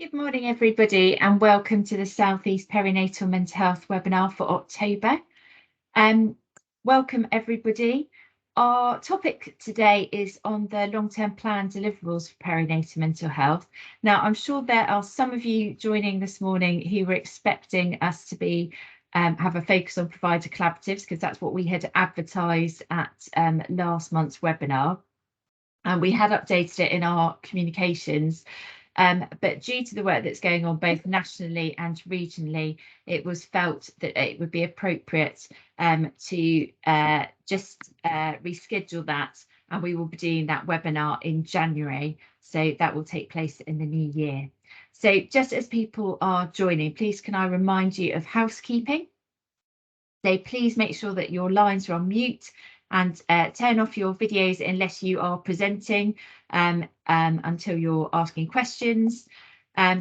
Good morning, everybody, and welcome to the South East Perinatal Mental Health webinar for October. Welcome, everybody. Our topic today is on the long-term plan deliverables for perinatal mental health. Now, I'm sure there are some of you joining this morning who were expecting us to be have a focus on provider collaboratives, because that's what we had advertised at last month's webinar. And we had updated it in our communications. But due to the work that's going on both nationally and regionally, it was felt that it would be appropriate to just reschedule that, and we will be doing that webinar in January. So that will take place in the new year. So just as people are joining, please can I remind you of housekeeping? So please make sure that your lines are on mute and turn off your videos unless you are presenting until you're asking questions.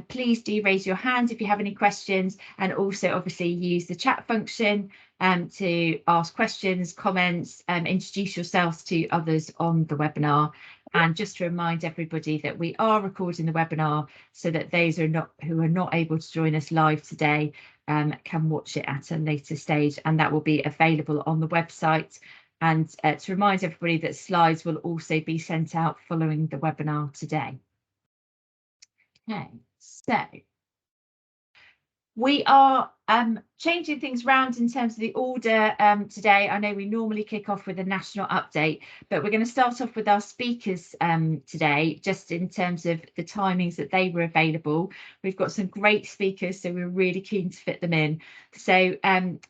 Please do raise your hand if you have any questions, and also obviously use the chat function to ask questions, comments, introduce yourselves to others on the webinar. And just to remind everybody that we are recording the webinar so that those who are not able to join us live today can watch it at a later stage, and that will be available on the website. And to remind everybody that slides will also be sent out following the webinar today. Okay, so we are changing things around in terms of the order today. I know we normally kick off with a national update, but we're going to start off with our speakers today, just in terms of the timings that they were available. We've got some great speakers, so we're really keen to fit them in. So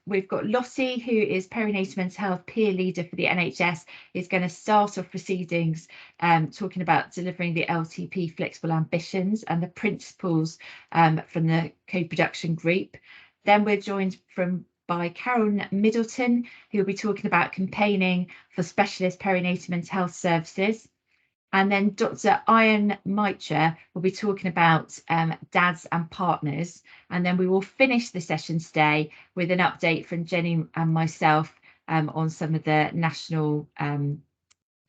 we've got Lottie, who is perinatal mental health peer leader for the NHS, is going to start off proceedings talking about delivering the LTP flexible ambitions and the principles from the co-production group. Then we're joined by Karen Middleton, who will be talking about campaigning for specialist perinatal mental health services. And then Dr. Ian Mitra will be talking about dads and partners. And then we will finish the session today with an update from Jenny and myself on some of the national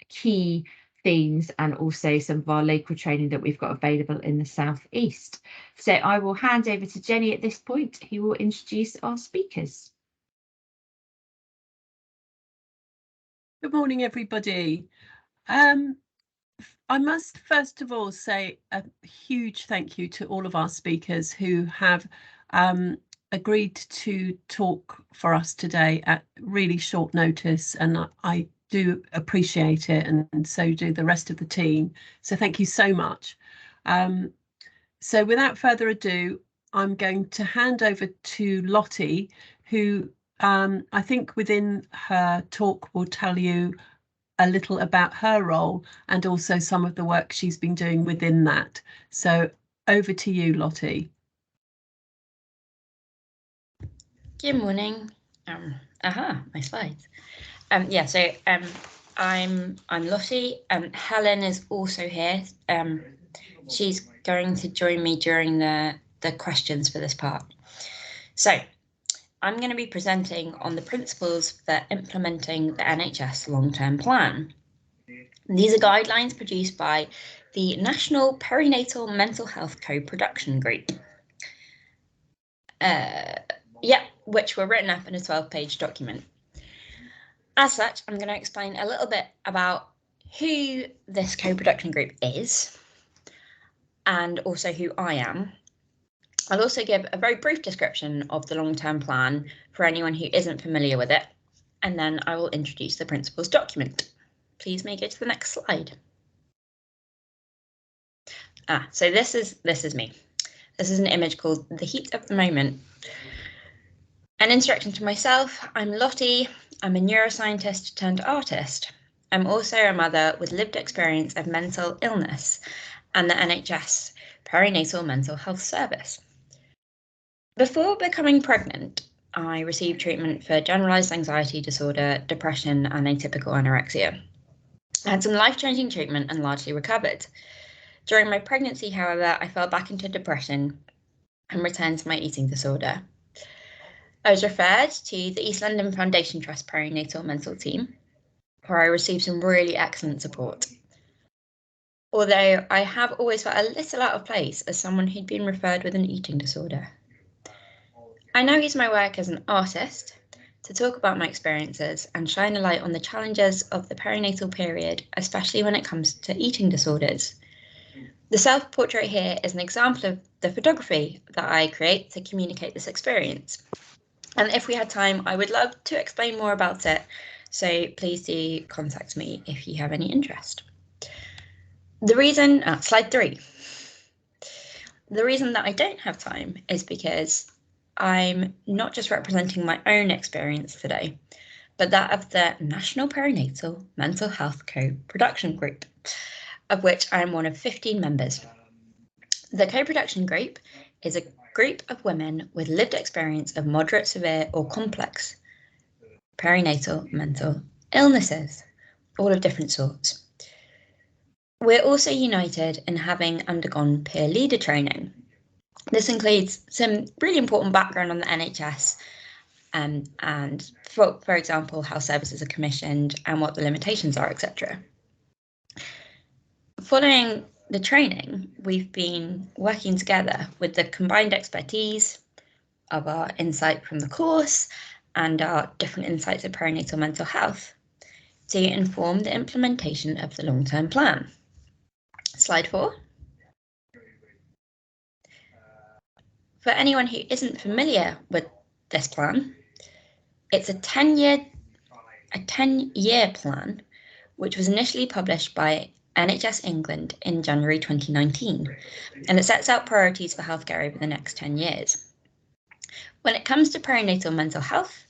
key themes, and also some of our local training that we've got available in the South East. So I will hand over to Jenny at this point, who will introduce our speakers. Good morning, everybody. I must first of all say a huge thank you to all of our speakers who have agreed to talk for us today at really short notice, and I do appreciate it, and so do the rest of the team. So thank you so much. So without further ado, I'm going to hand over to Lottie, who I think within her talk will tell you a little about her role and also some of the work she's been doing within that. So over to you, Lottie. Good morning. My slides. Yeah, so I'm Lottie. Helen is also here. She's going to join me during the questions for this part. So I'm going to be presenting on the principles for implementing the NHS long-term plan. These are guidelines produced by the National Perinatal Mental Health Co-Production Group. Which were written up in a 12-page document. As such, I'm going to explain a little bit about who this co-production group is, and also who I am. I'll also give a very brief description of the long-term plan for anyone who isn't familiar with it, and then I will introduce the principles document. Please may go to the next slide. So this is me. This is an image called The Heat of the Moment. An introduction to myself, I'm Lottie. I'm a neuroscientist turned artist. I'm also a mother with lived experience of mental illness and the NHS Perinatal Mental Health Service. Before becoming pregnant, I received treatment for generalised anxiety disorder, depression, and atypical anorexia. I had some life-changing treatment and largely recovered. During my pregnancy, however, I fell back into depression and returned to my eating disorder. I was referred to the East London Foundation Trust Perinatal Mental Team, where I received some really excellent support. although I have always felt a little out of place as someone who'd been referred with an eating disorder. I now use my work as an artist to talk about my experiences and shine a light on the challenges of the perinatal period, especially when it comes to eating disorders. The self-portrait here is an example of the photography that I create to communicate this experience. And if we had time, I would love to explain more about it, so please do contact me if you have any interest. The reason, slide 3. The reason that I don't have time is because I'm not just representing my own experience today, but that of the National Perinatal Mental Health Co-Production Group, of which I am one of 15 members. The co-production group is a group of women with lived experience of moderate, severe, or complex perinatal mental illnesses, all of different sorts. We're also united in having undergone peer leader training. This includes some really important background on the NHS and for example, how services are commissioned and what the limitations are, etc. Following the training, we've been working together with the combined expertise of our insight from the course and our different insights of perinatal mental health to inform the implementation of the long-term plan. Slide 4. For anyone who isn't familiar with this plan, it's a 10-year plan, which was initially published by NHS England in January 2019, and it sets out priorities for healthcare over the next 10 years. When it comes to perinatal mental health,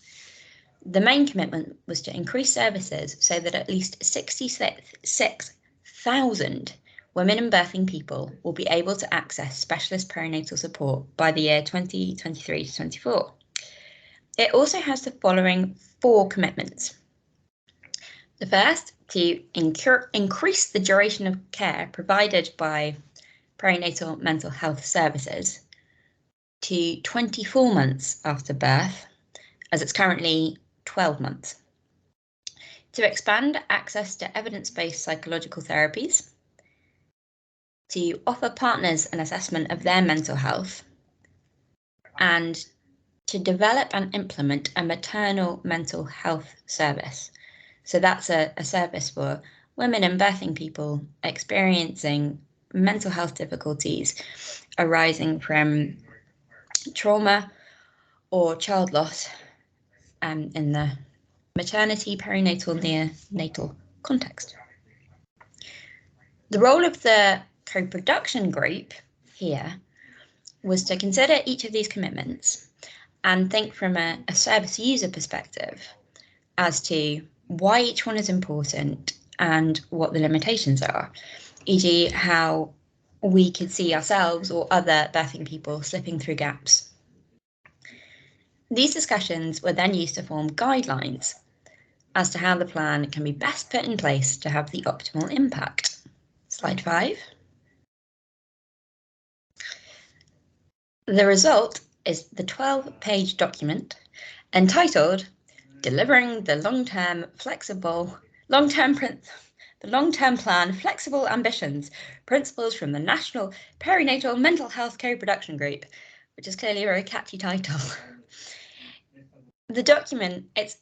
the main commitment was to increase services so that at least 66,000 women and birthing people will be able to access specialist perinatal support by the year 2023 to 24. It also has the following 4 commitments. The first, to increase the duration of care provided by perinatal mental health services to 24 months after birth, as it's currently 12 months. To expand access to evidence-based psychological therapies, to offer partners an assessment of their mental health, and to develop and implement a maternal mental health service. So that's a service for women and birthing people experiencing mental health difficulties arising from trauma or child loss in the maternity, perinatal, neonatal context. The role of the co-production group here was to consider each of these commitments and think from a service user perspective as to why each one is important and what the limitations are, e.g. how we could see ourselves or other birthing people slipping through gaps. These discussions were then used to form guidelines as to how the plan can be best put in place to have the optimal impact. Slide 5. The result is the 12-page document entitled Delivering the Long-Term Plan, Flexible Ambitions, Principles from the National Perinatal Mental Health Co-Production Group, which is clearly a very catchy title. The document, it's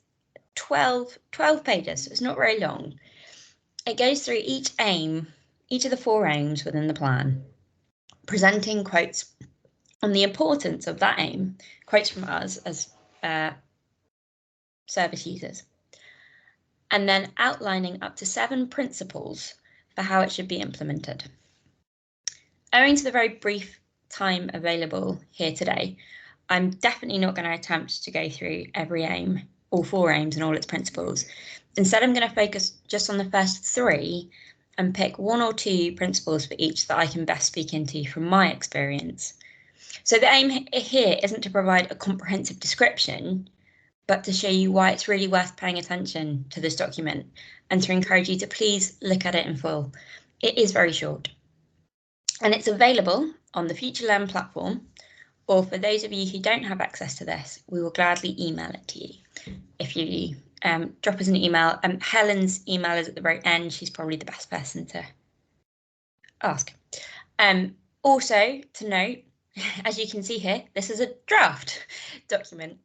12 pages, so it's not very long. It goes through each of the 4 aims within the plan, presenting quotes on the importance of that aim, quotes from us as service users, and then outlining up to 7 principles for how it should be implemented. Owing to the very brief time available here today, I'm definitely not going to attempt to go through every aim, all 4 aims and all its principles. Instead, I'm going to focus just on the first 3 and pick 1 or 2 principles for each that I can best speak into from my experience. So the aim here isn't to provide a comprehensive description, but to show you why it's really worth paying attention to this document and to encourage you to please look at it in full. It is very short and it's available on the FutureLearn platform, or for those of you who don't have access to this, we will gladly email it to you. If you drop us an email, Helen's email is at the very end. She's probably the best person to ask. Also to note, as you can see here, this is a draft document.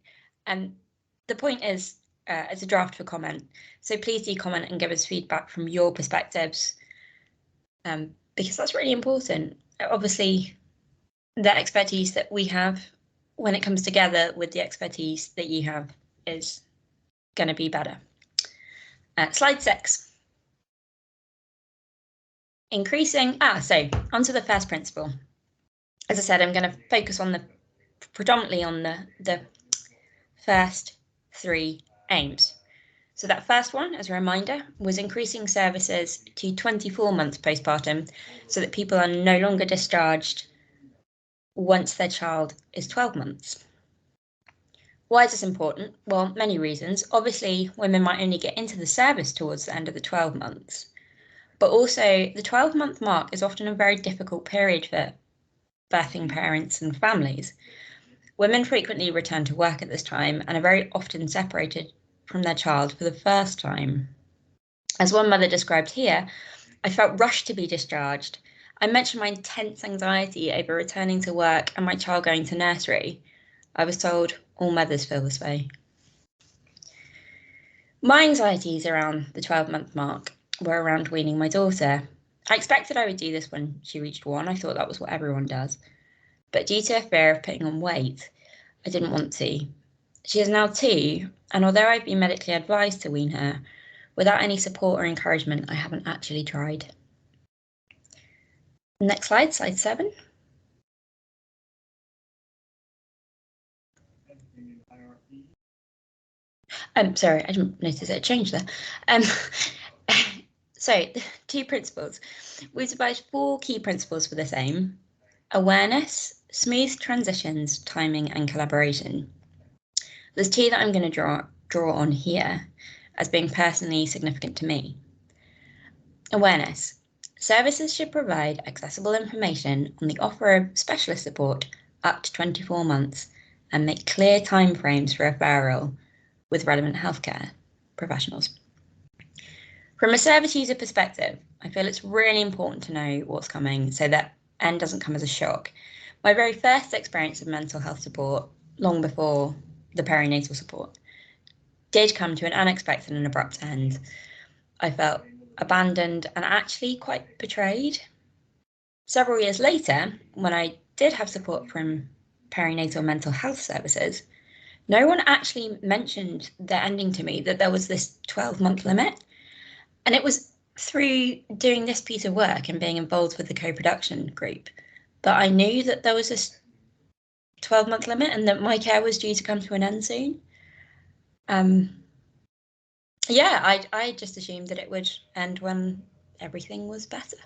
The point is, it's a draft for comment. So please do comment and give us feedback from your perspectives, because that's really important. Obviously, the expertise that we have, when it comes together with the expertise that you have, is going to be better. Slide 6. Increasing, so onto the first principle. As I said, I'm going to focus on predominantly on the first 3 aims. So that first one, as a reminder, was increasing services to 24 months postpartum so that people are no longer discharged once their child is 12 months. Why is this important? Well, many reasons. Obviously, women might only get into the service towards the end of the 12 months, but also the 12-month mark is often a very difficult period for birthing parents and families. Women frequently return to work at this time and are very often separated from their child for the first time. As one mother described here, I felt rushed to be discharged. I mentioned my intense anxiety over returning to work and my child going to nursery. I was told all mothers feel this way. My anxieties around the 12-month mark were around weaning my daughter. I expected I would do this when she reached 1. I thought that was what everyone does. But due to a fear of putting on weight, I didn't want to. She is now 2, and although I've been medically advised to wean her, without any support or encouragement, I haven't actually tried. Next slide, slide 7. Sorry, I didn't notice it changed there. So, 2 principles. We've devised 4 key principles for this aim: awareness, smooth transitions, timing, and collaboration. There's 2 that I'm going to draw on here as being personally significant to me. Awareness. Services should provide accessible information on the offer of specialist support up to 24 months and make clear timeframes for referral with relevant healthcare professionals. From a service user perspective, I feel it's really important to know what's coming so that end doesn't come as a shock. My very first experience of mental health support, long before the perinatal support, did come to an unexpected and abrupt end. I felt abandoned and actually quite betrayed. Several years later, when I did have support from perinatal mental health services, no one actually mentioned the ending to me, that there was this 12-month limit. And it was through doing this piece of work and being involved with the co-production group that I knew that there was this 12-month limit and that my care was due to come to an end soon. I just assumed that it would end when everything was better.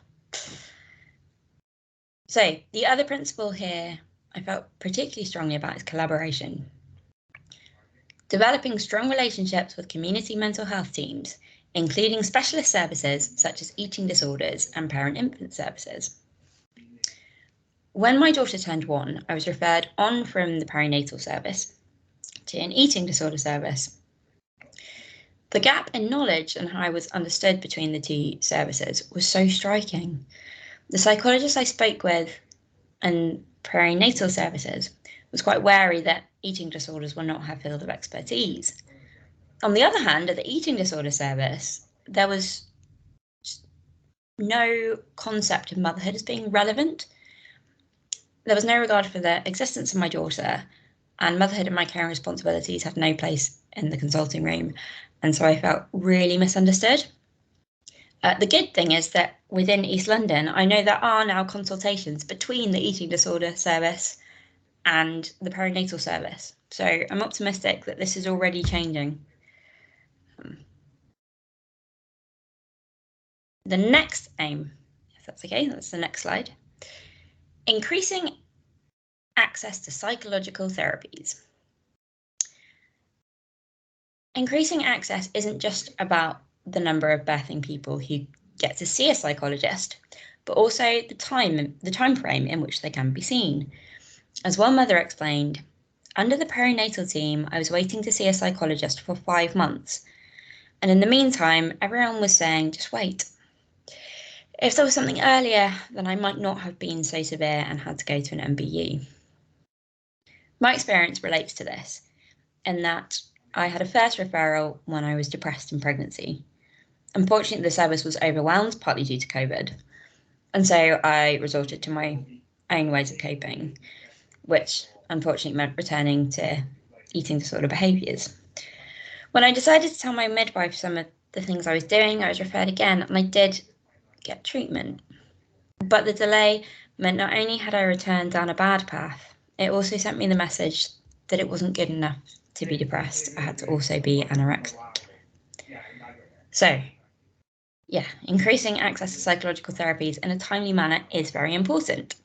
So the other principle here I felt particularly strongly about is collaboration. Developing strong relationships with community mental health teams, including specialist services such as eating disorders and parent-infant services. When my daughter turned 1, I was referred on from the perinatal service to an eating disorder service. The gap in knowledge and how I was understood between the 2 services was so striking. The psychologist I spoke with in perinatal services was quite wary that eating disorders were not her field of expertise. On the other hand, at the eating disorder service, there was no concept of motherhood as being relevant. There was no regard for the existence of my daughter, and motherhood and my care and responsibilities had no place in the consulting room, and so I felt really misunderstood. The good thing is that within East London, I know there are now consultations between the eating disorder service and the perinatal service, so I'm optimistic that this is already changing. The next aim, if that's okay, that's the next slide. Increasing access to psychological therapies. Increasing access isn't just about the number of birthing people who get to see a psychologist, but also the time frame in which they can be seen. As one mother explained, under the perinatal team, I was waiting to see a psychologist for 5 months. And in the meantime, everyone was saying, just wait. If there was something earlier, then I might not have been so severe and had to go to an MBU. My experience relates to this in that I had a first referral when I was depressed in pregnancy. Unfortunately, the service was overwhelmed, partly due to COVID, and so I resorted to my own ways of coping, which unfortunately meant returning to eating disorder behaviours. When I decided to tell my midwife some of the things I was doing, I was referred again, and I did get treatment. But the delay meant not only had I returned down a bad path, it also sent me the message that it wasn't good enough to be depressed. I had to also be anorexic. So, yeah, increasing access to psychological therapies in a timely manner is very important.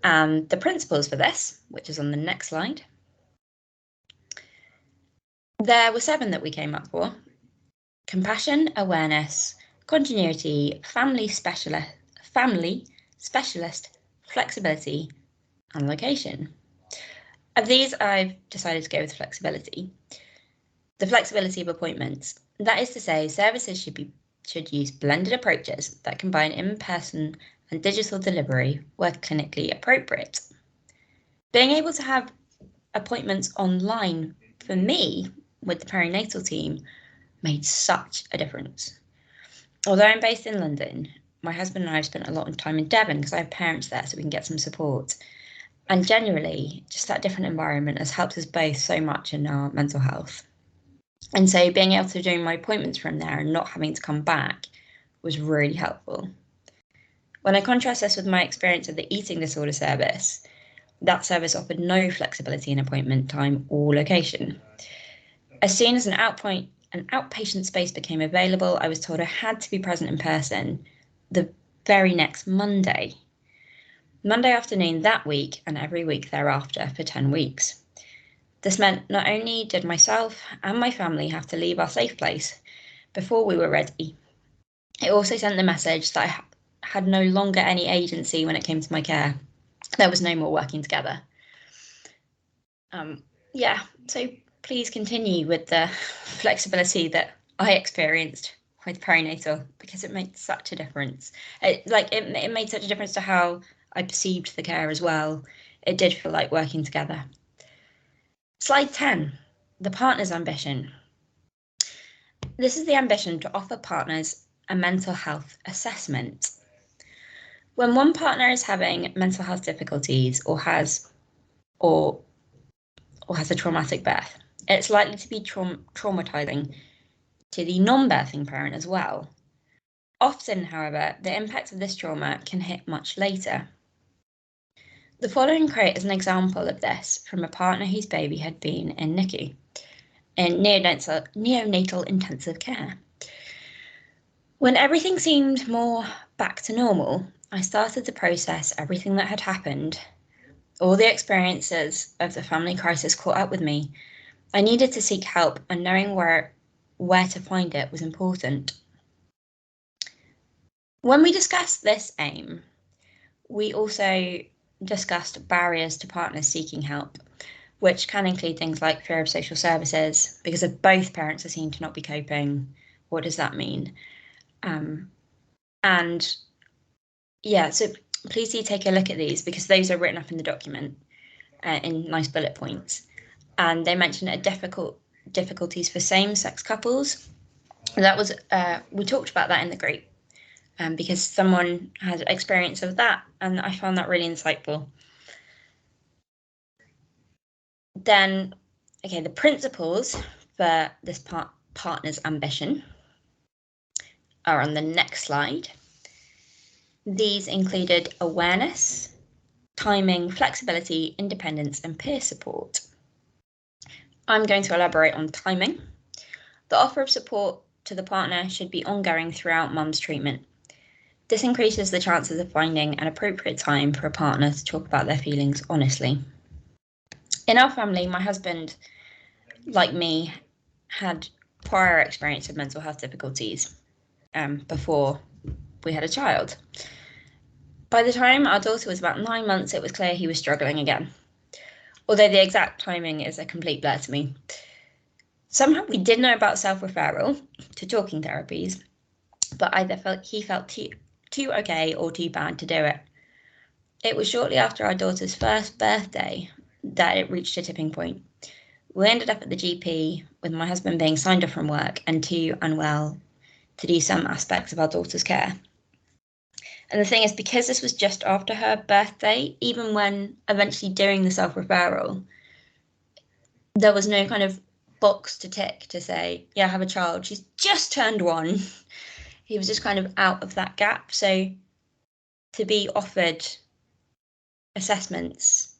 And the principles for this, which is on the next slide, there were 7 that we came up for: compassion, awareness, continuity, family specialist, flexibility, and location. Of these, I've decided to go with flexibility. The flexibility of appointments. That is to say, services should use blended approaches that combine in-person and digital delivery where clinically appropriate. Being able to have appointments online, for me, with the perinatal team, made such a difference. Although I'm based in London, my husband and I have spent a lot of time in Devon because I have parents there, so we can get some support. And generally, just that different environment has helped us both so much in our mental health. And so being able to do my appointments from there and not having to come back was really helpful. When I contrast this with my experience of the eating disorder service, that service offered no flexibility in appointment time or location. As soon as an outpatient space became available, I was told I had to be present in person the very next Monday afternoon that week, and every week thereafter for 10 weeks. This meant not only did myself and my family have to leave our safe place before we were ready, it also sent the message that I had no longer any agency when it came to my care. There was no more working together. So please continue with the flexibility that I experienced with perinatal, because it made such a difference. It made such a difference to how I perceived the care as well. It did feel like working together. Slide 10, the partner's ambition. This is the ambition to offer partners a mental health assessment. When one partner is having mental health difficulties or has a traumatic birth, it's likely to be traumatizing to the non-birthing parent as well. Often, however, the impact of this trauma can hit much later. The following quote is an example of this from a partner whose baby had been in NICU, in neonatal intensive care. When everything seemed more back to normal, I started to process everything that had happened. All the experiences of the family crisis caught up with me. I needed to seek help, and knowing where to find it was important. When we discussed this aim, we also discussed barriers to partners seeking help, which can include things like fear of social services, because if both parents are seen to not be coping, what does that mean? So please do take a look at these, because those are written up in the document in nice bullet points. And they mention difficulties for same-sex couples. That was we talked about that in the group, because someone had experience of that, and I found that really insightful. Then, okay, the principles for this partner's ambition are on the next slide. These included awareness, timing, flexibility, independence, and peer support. I'm going to elaborate on timing. The offer of support to the partner should be ongoing throughout mum's treatment. This increases the chances of finding an appropriate time for a partner to talk about their feelings honestly. In our family, my husband, like me, had prior experience of mental health difficulties before we had a child. By the time our daughter was about 9 months, it was clear he was struggling again, although the exact timing is a complete blur to me. Somehow we did know about self-referral to talking therapies, but either he felt too okay or too bad to do it. It was shortly after our daughter's first birthday that it reached a tipping point. We ended up at the GP with my husband being signed off from work and too unwell to do some aspects of our daughter's care. And the thing is, because this was just after her birthday, even when eventually doing the self-referral, there was no kind of box to tick to say, yeah, I have a child, she's just turned 1. He was just kind of out of that gap. So to be offered assessments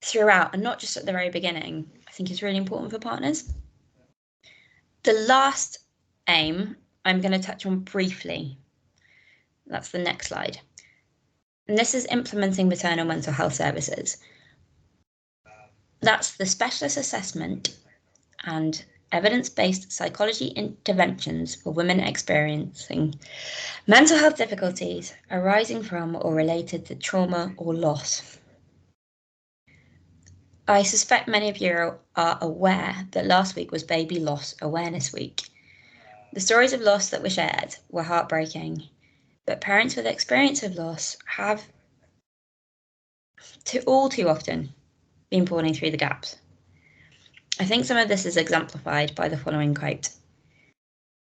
throughout and not just at the very beginning, I think is really important for partners. The last aim I'm going to touch on briefly. That's the next slide. And this is implementing maternal mental health services. That's the specialist assessment and evidence-based psychology interventions for women experiencing mental health difficulties arising from or related to trauma or loss. I suspect many of you are aware that last week was Baby Loss Awareness Week. The stories of loss that were shared were heartbreaking, but parents with experience of loss have too often been falling through the gaps. I think some of this is exemplified by the following quote.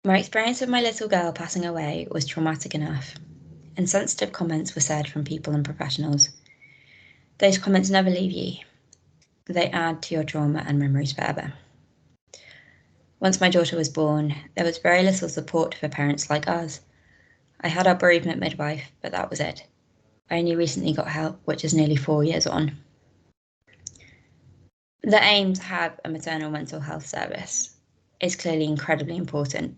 My experience of my little girl passing away was traumatic enough, and sensitive comments were said from people and professionals. Those comments never leave you. They add to your trauma and memories forever. Once my daughter was born, there was very little support for parents like us. I had our bereavement midwife, but that was it. I only recently got help, which is nearly 4 years on. The aim to have a maternal mental health service is clearly incredibly important.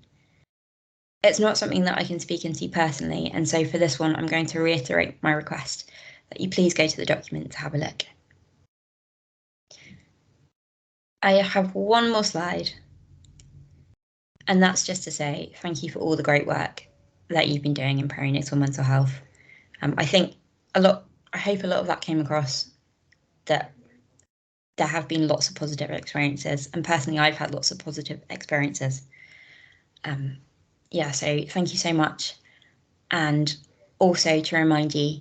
It's not something that I can speak into personally, and so for this one, I'm going to reiterate my request that you please go to the document to have a look. I have one more slide, and that's just to say thank you for all the great work that you've been doing in perinatal mental health. I hope a lot of that came across, that there have been lots of positive experiences, and personally I've had lots of positive experiences. So thank you so much. And also to remind you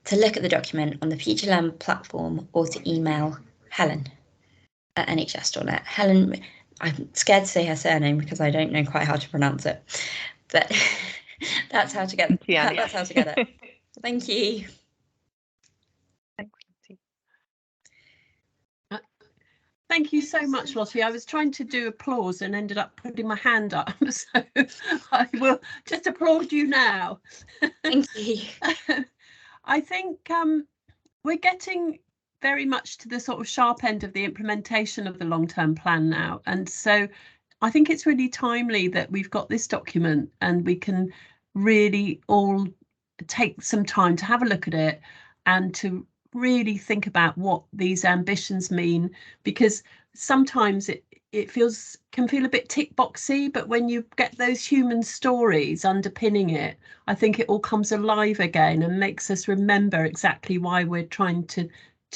to look at the document on the Future Learn platform or to email Helen at nhs.net. Helen, I'm scared to say her surname because I don't know quite how to pronounce it, but that's how to get it. Thank you. Thanks, Lottie. Thank you so much, Lottie. I was trying to do applause and ended up putting my hand up, so I will just applaud you now. Thank you. I think we're getting very much to the sort of sharp end of the implementation of the long-term plan now, and so I think it's really timely that we've got this document and we can really all take some time to have a look at it and to really think about what these ambitions mean, because sometimes it can feel a bit tick boxy, but when you get those human stories underpinning it, I think it all comes alive again and makes us remember exactly why we're trying to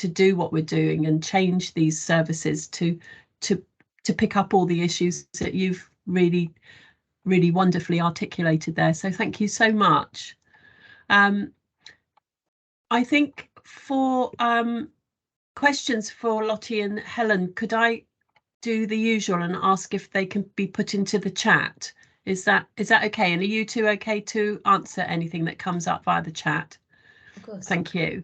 do what we're doing and change these services to pick up all the issues that you've really wonderfully articulated there. So thank you so much. I think for questions for Lottie and Helen, could I do the usual and ask if they can be put into the chat? Is that okay? And are you two okay to answer anything that comes up via the chat? Of course. Thank you.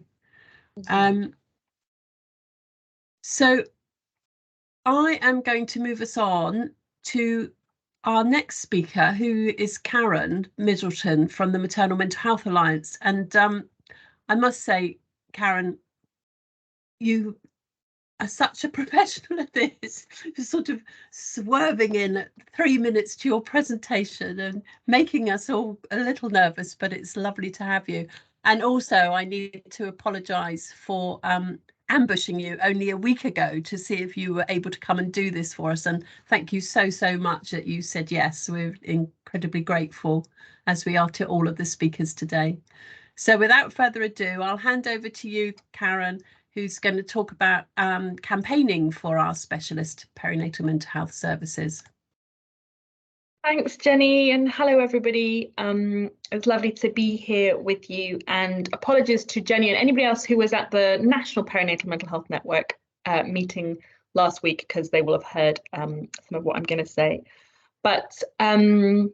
So I am going to move us on to our next speaker, who is Karen Middleton from the Maternal Mental Health Alliance. And I must say, Karen, you are such a professional at this, sort of swerving in at 3 minutes to your presentation and making us all a little nervous, but it's lovely to have you. And also I need to apologise for ambushing you only a week ago to see if you were able to come and do this for us. And thank you so much that you said yes. We're incredibly grateful, as we are to all of the speakers today. So without further ado, I'll hand over to you, Karen, who's going to talk about campaigning for our specialist perinatal mental health services. Thanks, Jenny, and hello, everybody. It's lovely to be here with you, and apologies to Jenny and anybody else who was at the National Perinatal Mental Health Network meeting last week, because they will have heard some of what I'm going to say. But if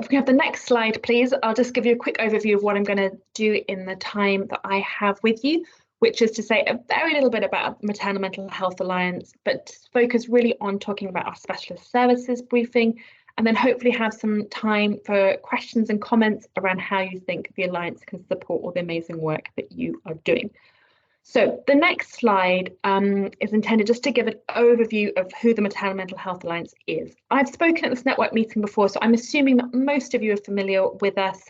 we have the next slide, please, I'll just give you a quick overview of what I'm going to do in the time that I have with you, which is to say a very little bit about Maternal Mental Health Alliance, but focus really on talking about our specialist services briefing, and then hopefully have some time for questions and comments around how you think the Alliance can support all the amazing work that you are doing. So the next slide is intended just to give an overview of who the Maternal Mental Health Alliance is. I've spoken at this network meeting before, so I'm assuming that most of you are familiar with us.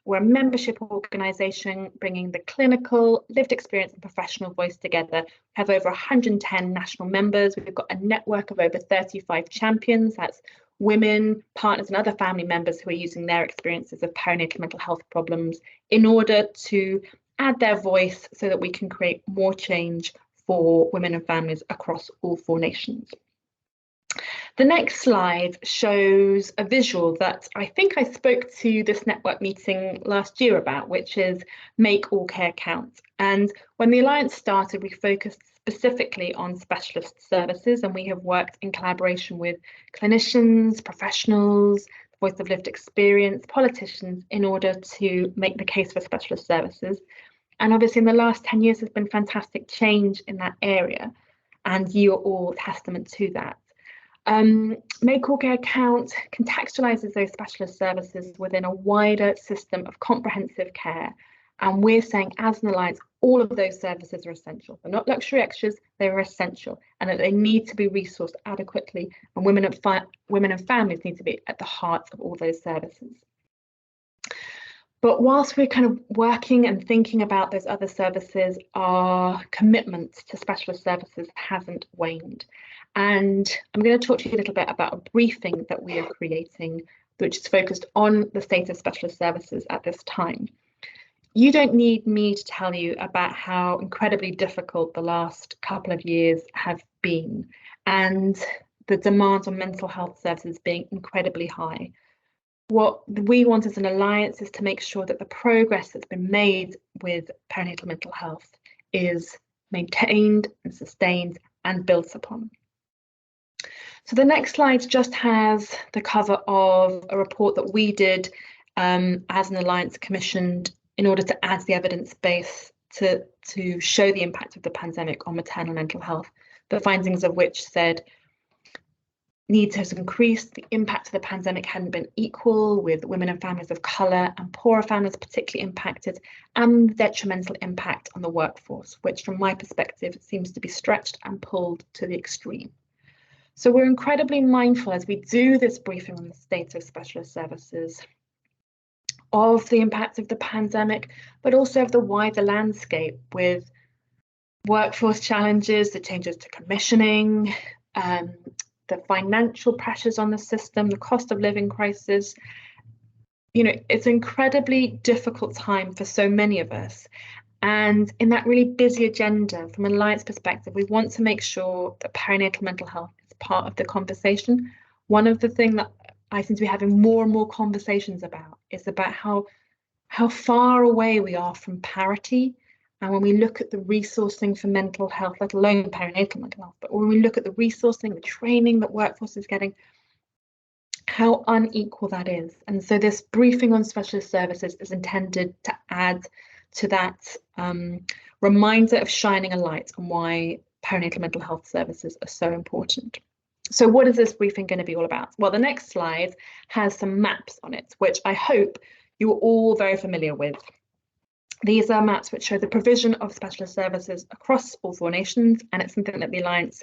We're a membership organisation bringing the clinical, lived experience and professional voice together. We have over 110 national members. We've got a network of over 35 champions. That's women, partners and other family members who are using their experiences of perinatal mental health problems in order to add their voice so that we can create more change for women and families across all 4 nations. The next slide shows a visual that I think I spoke to this network meeting last year about, which is Make All Care Count. And when the Alliance started, we focused specifically on specialist services, and we have worked in collaboration with clinicians, professionals, voice of lived experience, politicians, in order to make the case for specialist services. And obviously in the last 10 years, there's been fantastic change in that area, and you are all testament to that. Make All Care Count contextualises those specialist services within a wider system of comprehensive care. And we're saying, as an Alliance, all of those services are essential. They're not luxury extras, they're essential, and that they need to be resourced adequately, and women and families need to be at the heart of all those services. But whilst we're kind of working and thinking about those other services, our commitment to specialist services hasn't waned. And I'm going to talk to you a little bit about a briefing that we are creating, which is focused on the state of specialist services at this time. You don't need me to tell you about how incredibly difficult the last couple of years have been, and the demands on mental health services being incredibly high. What we want as an Alliance is to make sure that the progress that's been made with perinatal mental health is maintained and sustained and built upon. So the next slide just has the cover of a report that we did as an Alliance, commissioned in order to add the evidence base to show the impact of the pandemic on maternal mental health, the findings of which said needs has increased, the impact of the pandemic hadn't been equal, with women and families of colour and poorer families particularly impacted, and the detrimental impact on the workforce, which from my perspective seems to be stretched and pulled to the extreme. So we're incredibly mindful as we do this briefing on the state of specialist services of the impact of the pandemic, but also of the wider landscape with workforce challenges, the changes to commissioning, the financial pressures on the system, the cost of living crisis. You know, it's an incredibly difficult time for so many of us. And in that really busy agenda, from an Alliance perspective, we want to make sure that perinatal mental health is part of the conversation. One of the things that I seem to be having more and more conversations about is about how far away we are from parity. And when we look at the resourcing for mental health, let alone perinatal mental health, but when we look at the resourcing, the training that workforce is getting, how unequal that is. And so this briefing on specialist services is intended to add to that reminder of shining a light on why perinatal mental health services are so important. So what is this briefing going to be all about? Well, the next slide has some maps on it, which I hope you are all very familiar with. These are maps which show the provision of specialist services across all 4 nations, and it's something that the Alliance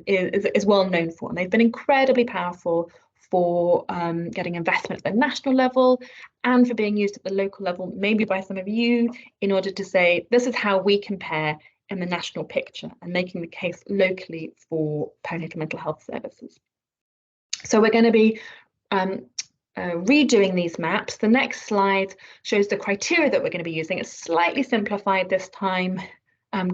is well known for. And they've been incredibly powerful for getting investment at the national level and for being used at the local level, maybe by some of you, in order to say, this is how we compare in the national picture, and making the case locally for perinatal mental health services. So we're going to be redoing these maps. The next slide shows the criteria that we're going to be using. It's slightly simplified this time,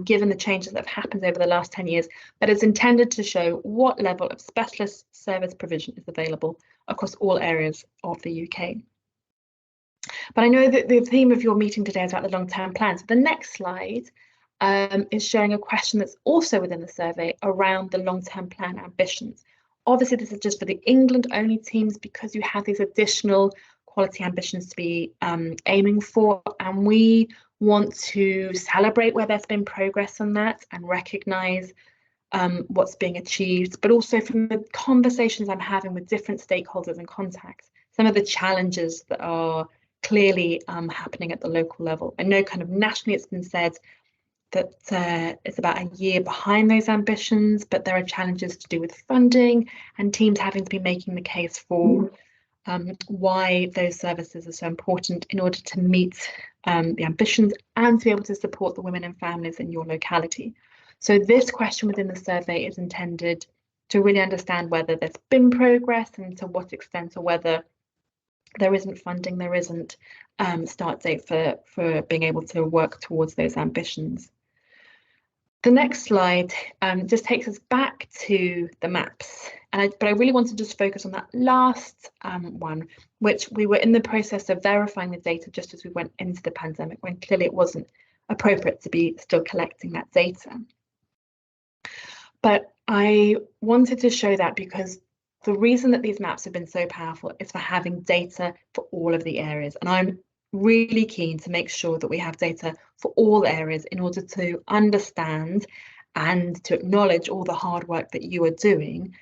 given the changes that have happened over the last 10 years, but it's intended to show what level of specialist service provision is available across all areas of the UK. But I know that the theme of your meeting today is about the long-term plan. So the next slide is showing a question that's also within the survey around the long-term plan ambitions. Obviously, this is just for the England-only teams because you have these additional quality ambitions to be aiming for, and we want to celebrate where there's been progress on that and recognise what's being achieved, but also from the conversations I'm having with different stakeholders and contacts, some of the challenges that are clearly happening at the local level. I know kind of nationally it's been said that it's about a year behind those ambitions, but there are challenges to do with funding and teams having to be making the case for why those services are so important in order to meet the ambitions and to be able to support the women and families in your locality. So this question within the survey is intended to really understand whether there's been progress and to what extent, or whether there isn't funding, there isn't start date for being able to work towards those ambitions. The next slide just takes us back to the maps, but I really want to just focus on that last one, which we were in the process of verifying the data just as we went into the pandemic, when clearly it wasn't appropriate to be still collecting that data. But I wanted to show that because the reason that these maps have been so powerful is for having data for all of the areas, and I'm really keen to make sure that we have data for all areas in order to understand and to acknowledge all the hard work that you are doing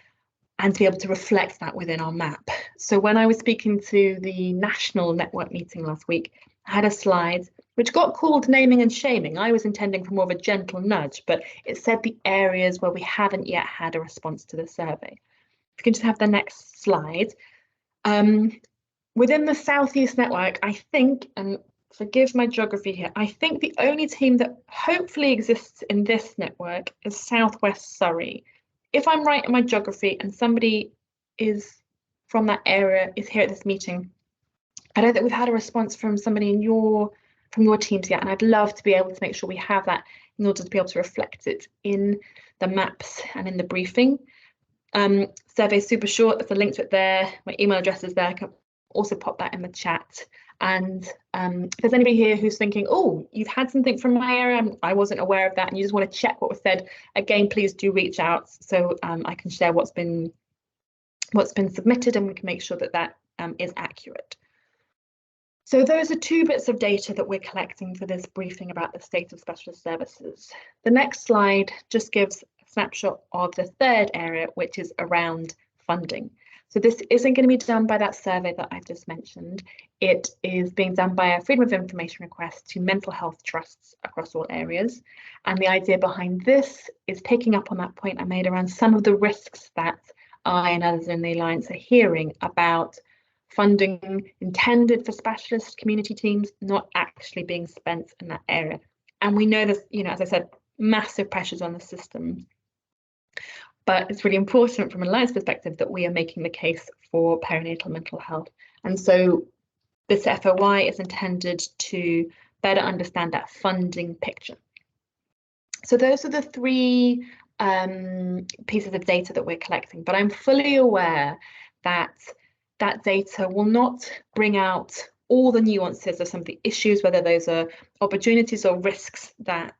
and to be able to reflect that within our map. So when I was speaking to the national network meeting last week, I had a slide which got called naming and shaming. I was intending for more of a gentle nudge, but it said the areas where we haven't yet had a response to the survey. If you can just have the next slide. Within the Southeast network, I think, and forgive my geography here, I think the only team that hopefully exists in this network is Southwest Surrey. If I'm right in my geography and somebody is from that area is here at this meeting, I don't think we've had a response from somebody in from your teams yet, and I'd love to be able to make sure we have that in order to be able to reflect it in the maps and in the briefing. Survey super short, there's a link to it there, my email address is there, I can also pop that in the chat. And if there's anybody here who's thinking, oh, you've had something from my area, I wasn't aware of that, and you just want to check what was said, again, please do reach out so I can share what's been submitted, and we can make sure that that is accurate. So those are two bits of data that we're collecting for this briefing about the state of specialist services. The next slide just gives a snapshot of the third area, which is around funding. So this isn't going to be done by that survey that I've just mentioned. It is being done by a Freedom of Information request to mental health trusts across all areas. And the idea behind this is picking up on that point I made around some of the risks that I and others in the Alliance are hearing about funding intended for specialist community teams not actually being spent in that area. And we know there's, as I said, massive pressures on the system. But it's really important from an Alliance perspective that we are making the case for perinatal mental health. And so this FOI is intended to better understand that funding picture. So those are the three pieces of data that we're collecting, but I'm fully aware that that data will not bring out all the nuances of some of the issues, whether those are opportunities or risks that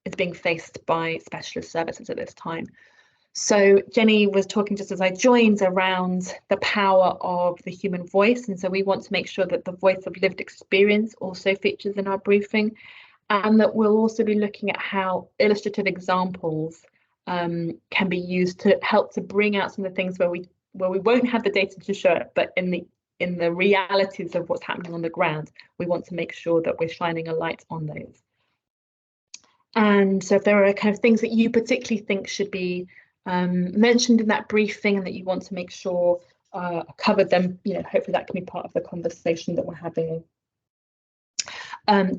is being faced by specialist services at this time. So Jenny was talking just as I joined around the power of the human voice, and so we want to make sure that the voice of lived experience also features in our briefing, and that we'll also be looking at how illustrative examples can be used to help to bring out some of the things where we won't have the data to show it, but in the realities of what's happening on the ground, we want to make sure that we're shining a light on those. And so if there are kind of things that you particularly think should be mentioned in that briefing and that you want to make sure are covered, then hopefully that can be part of the conversation that we're having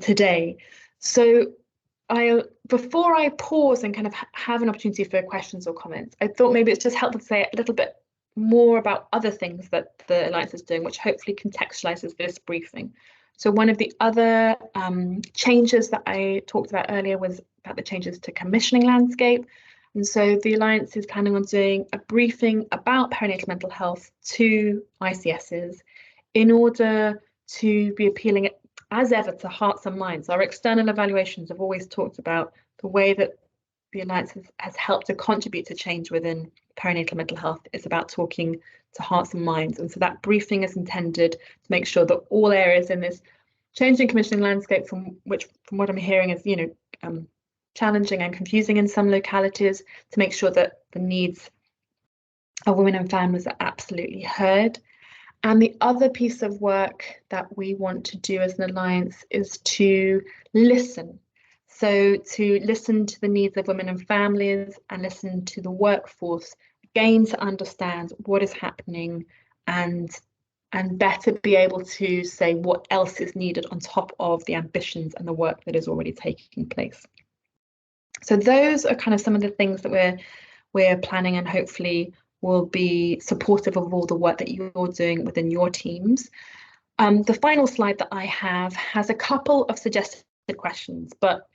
today. So before I pause and kind of have an opportunity for questions or comments, I thought maybe it's just helpful to say a little bit more about other things that the Alliance is doing, which hopefully contextualizes this briefing. So one of the other changes that I talked about earlier was about the changes to commissioning landscape. And so the Alliance is planning on doing a briefing about perinatal mental health to ICSs in order to be appealing, as ever, to hearts and minds. Our external evaluations have always talked about the way that the Alliance has helped to contribute to change within perinatal mental health. It's about talking to hearts and minds. And so that briefing is intended to make sure that all areas in this changing commissioning landscape, from what I'm hearing is, challenging and confusing in some localities, to make sure that the needs of women and families are absolutely heard. And the other piece of work that we want to do as an alliance is to listen. So to listen to the needs of women and families and listen to the workforce, again, to understand what is happening and better be able to say what else is needed on top of the ambitions and the work that is already taking place. So those are kind of some of the things that we're planning, and hopefully will be supportive of all the work that you're doing within your teams. The final slide that I have has a couple of suggested questions, but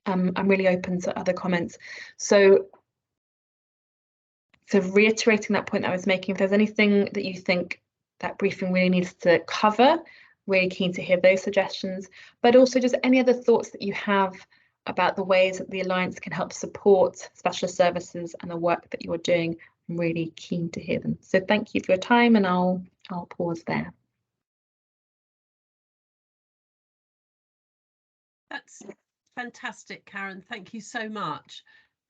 I'm really open to other comments. So reiterating that point that I was making, if there's anything that you think that briefing really needs to cover, really keen to hear those suggestions, but also just any other thoughts that you have about the ways that the Alliance can help support specialist services and the work that you're doing. I'm really keen to hear them. So thank you for your time, and I'll pause there. That's fantastic, Karen. Thank you so much.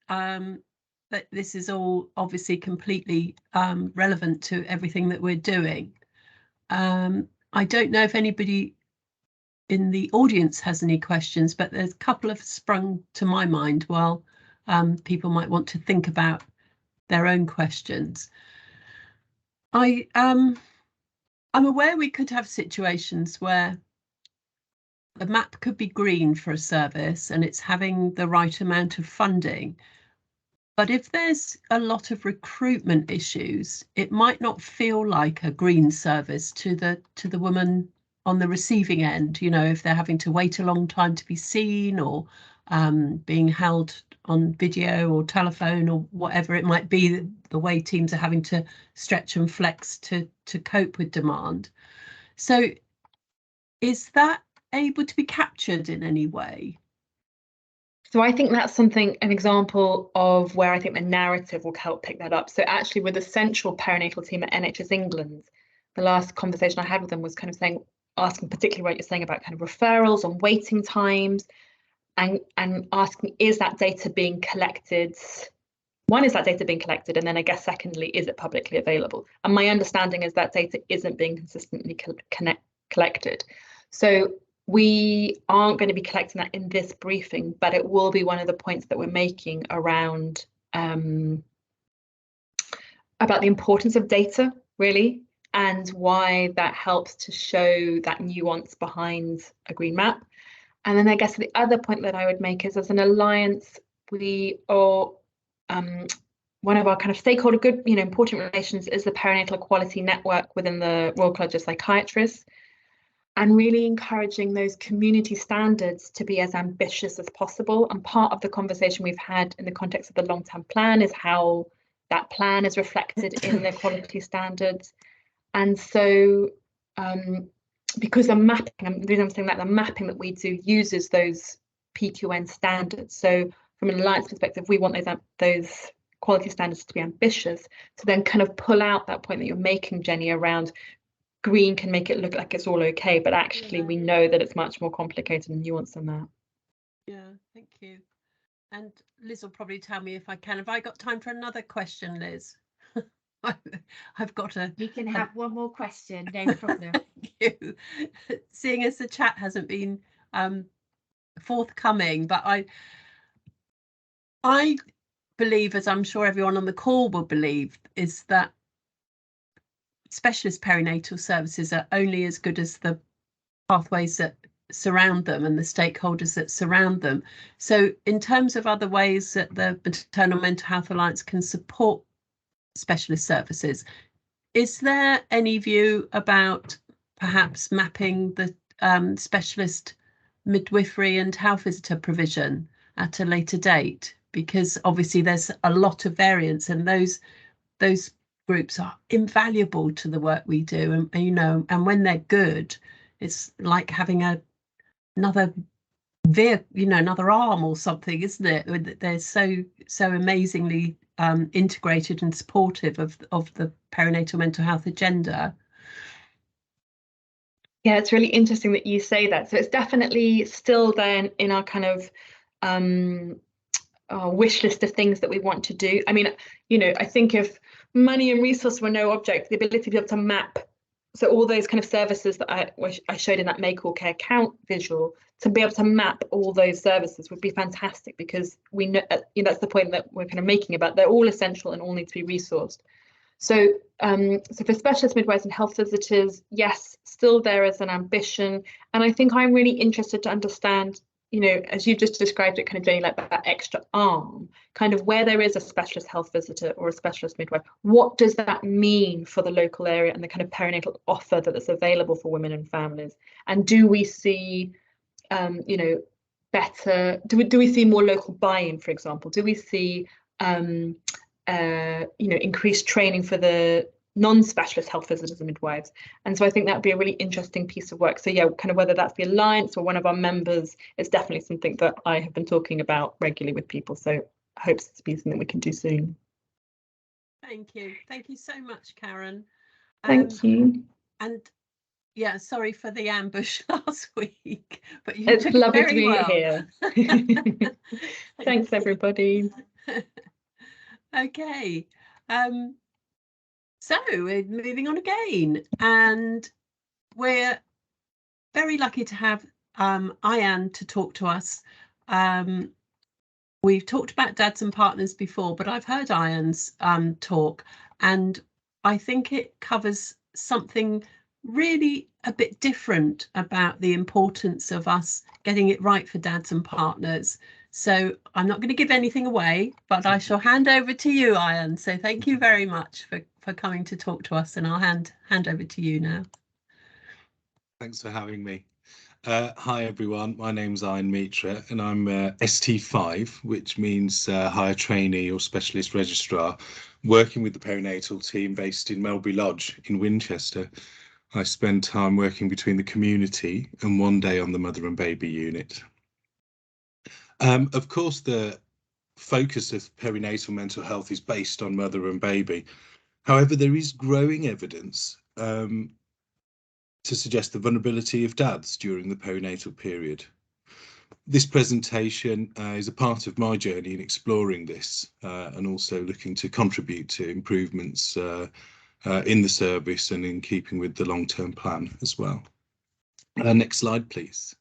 But this is all obviously completely relevant to everything that we're doing. I don't know if anybody in the audience has any questions, but there's a couple have sprung to my mind while people might want to think about their own questions. I'm aware we could have situations where the map could be green for a service and it's having the right amount of funding. But if there's a lot of recruitment issues, it might not feel like a green service to the woman on the receiving end. You know, if they're having to wait a long time to be seen, or being held on video or telephone, or whatever it might be, the way teams are having to stretch and flex to cope with demand. So is that able to be captured in any way? So I think that's an example of where I think the narrative will help pick that up. So actually, with the central perinatal team at NHS England, the last conversation I had with them was kind of asking particularly what you're saying about kind of referrals and waiting times, and asking, is that data being collected? One, is that data being collected? And then I guess secondly, is it publicly available? And my understanding is that data isn't being consistently collected. So we aren't going to be collecting that in this briefing, but it will be one of the points that we're making around about the importance of data, really, and why that helps to show that nuance behind a green map. And then I guess the other point that I would make is, as an alliance, we are one of our kind of stakeholder important relations is the Perinatal Equality Network within the Royal College of Psychiatrists, and really encouraging those community standards to be as ambitious as possible. And part of the conversation we've had in the context of the long-term plan is how that plan is reflected in the quality standards. And so because the mapping, the reason I'm saying that, the mapping that we do uses those PQN standards. So from an alliance perspective, we want those quality standards to be ambitious, to then kind of pull out that point that you're making, Jenny, around green can make it look like it's all okay, but actually we know that it's much more complicated and nuanced than that. Yeah, thank you. And Liz will probably tell me if I can. Have I got time for another question, Liz? I've got a... You can have one more question, no problem. Thank you. Seeing as the chat hasn't been forthcoming, but I believe, as I'm sure everyone on the call will believe, is that specialist perinatal services are only as good as the pathways that surround them and the stakeholders that surround them. So in terms of other ways that the Maternal Mental Health Alliance can support specialist services, is there any view about perhaps mapping the specialist midwifery and health visitor provision at a later date, because obviously there's a lot of variance, and those groups are invaluable to the work we do, and you know, and when they're good, it's like having another another arm or something, isn't it? They're so amazingly integrated and supportive of the perinatal mental health agenda. Yeah, it's really interesting that you say that. So it's definitely still then in our kind of our wish list of things that we want to do. I mean, you know, I think if money and resource were no object, the ability to be able to map, so all those kind of services that I showed in that Make All Care Count visual, to be able to map all those services would be fantastic, because we know, you know, that's the point that we're kind of making about they're all essential and all need to be resourced. So, so for specialist midwives and health visitors, yes, still there is an ambition, and I think I'm really interested to understand, you know, as you've just described it, kind of Jenny, like that extra arm, kind of where there is a specialist health visitor or a specialist midwife, what does that mean for the local area and the kind of perinatal offer that is available for women and families? And do we see, you know, better, do we see more local buy-in, for example? Do we see, you know, increased training for the non-specialist health visitors and midwives? And so I think that would be a really interesting piece of work. So yeah, kind of whether that's the Alliance or one of our members, is definitely something that I have been talking about regularly with people. So I hope it's be something we can do soon. Thank you so much, Karen. Thank you. And yeah, sorry for the ambush last week, but you it's took lovely it very to be well. Here. Thanks everybody. Okay, so we're moving on again, and we're very lucky to have Ayan to talk to us. We've talked about dads and partners before, but I've heard Ayan's talk, and I think it covers something really a bit different about the importance of us getting it right for dads and partners. So I'm not going to give anything away, but I shall hand over to you, Ayan. So thank you very much for coming to talk to us, and I'll hand over to you now. Thanks for having me. Hi everyone, my name's Ayan Mitra, and I'm ST5, which means higher trainee or specialist registrar, working with the perinatal team based in Melbury Lodge in Winchester. I spend time working between the community and 1 day on the mother and baby unit. Of course, the focus of perinatal mental health is based on mother and baby. However, there is growing evidence to suggest the vulnerability of dads during the perinatal period. This presentation is a part of my journey in exploring this and also looking to contribute to improvements in the service and in keeping with the long-term plan as well. Next slide, please.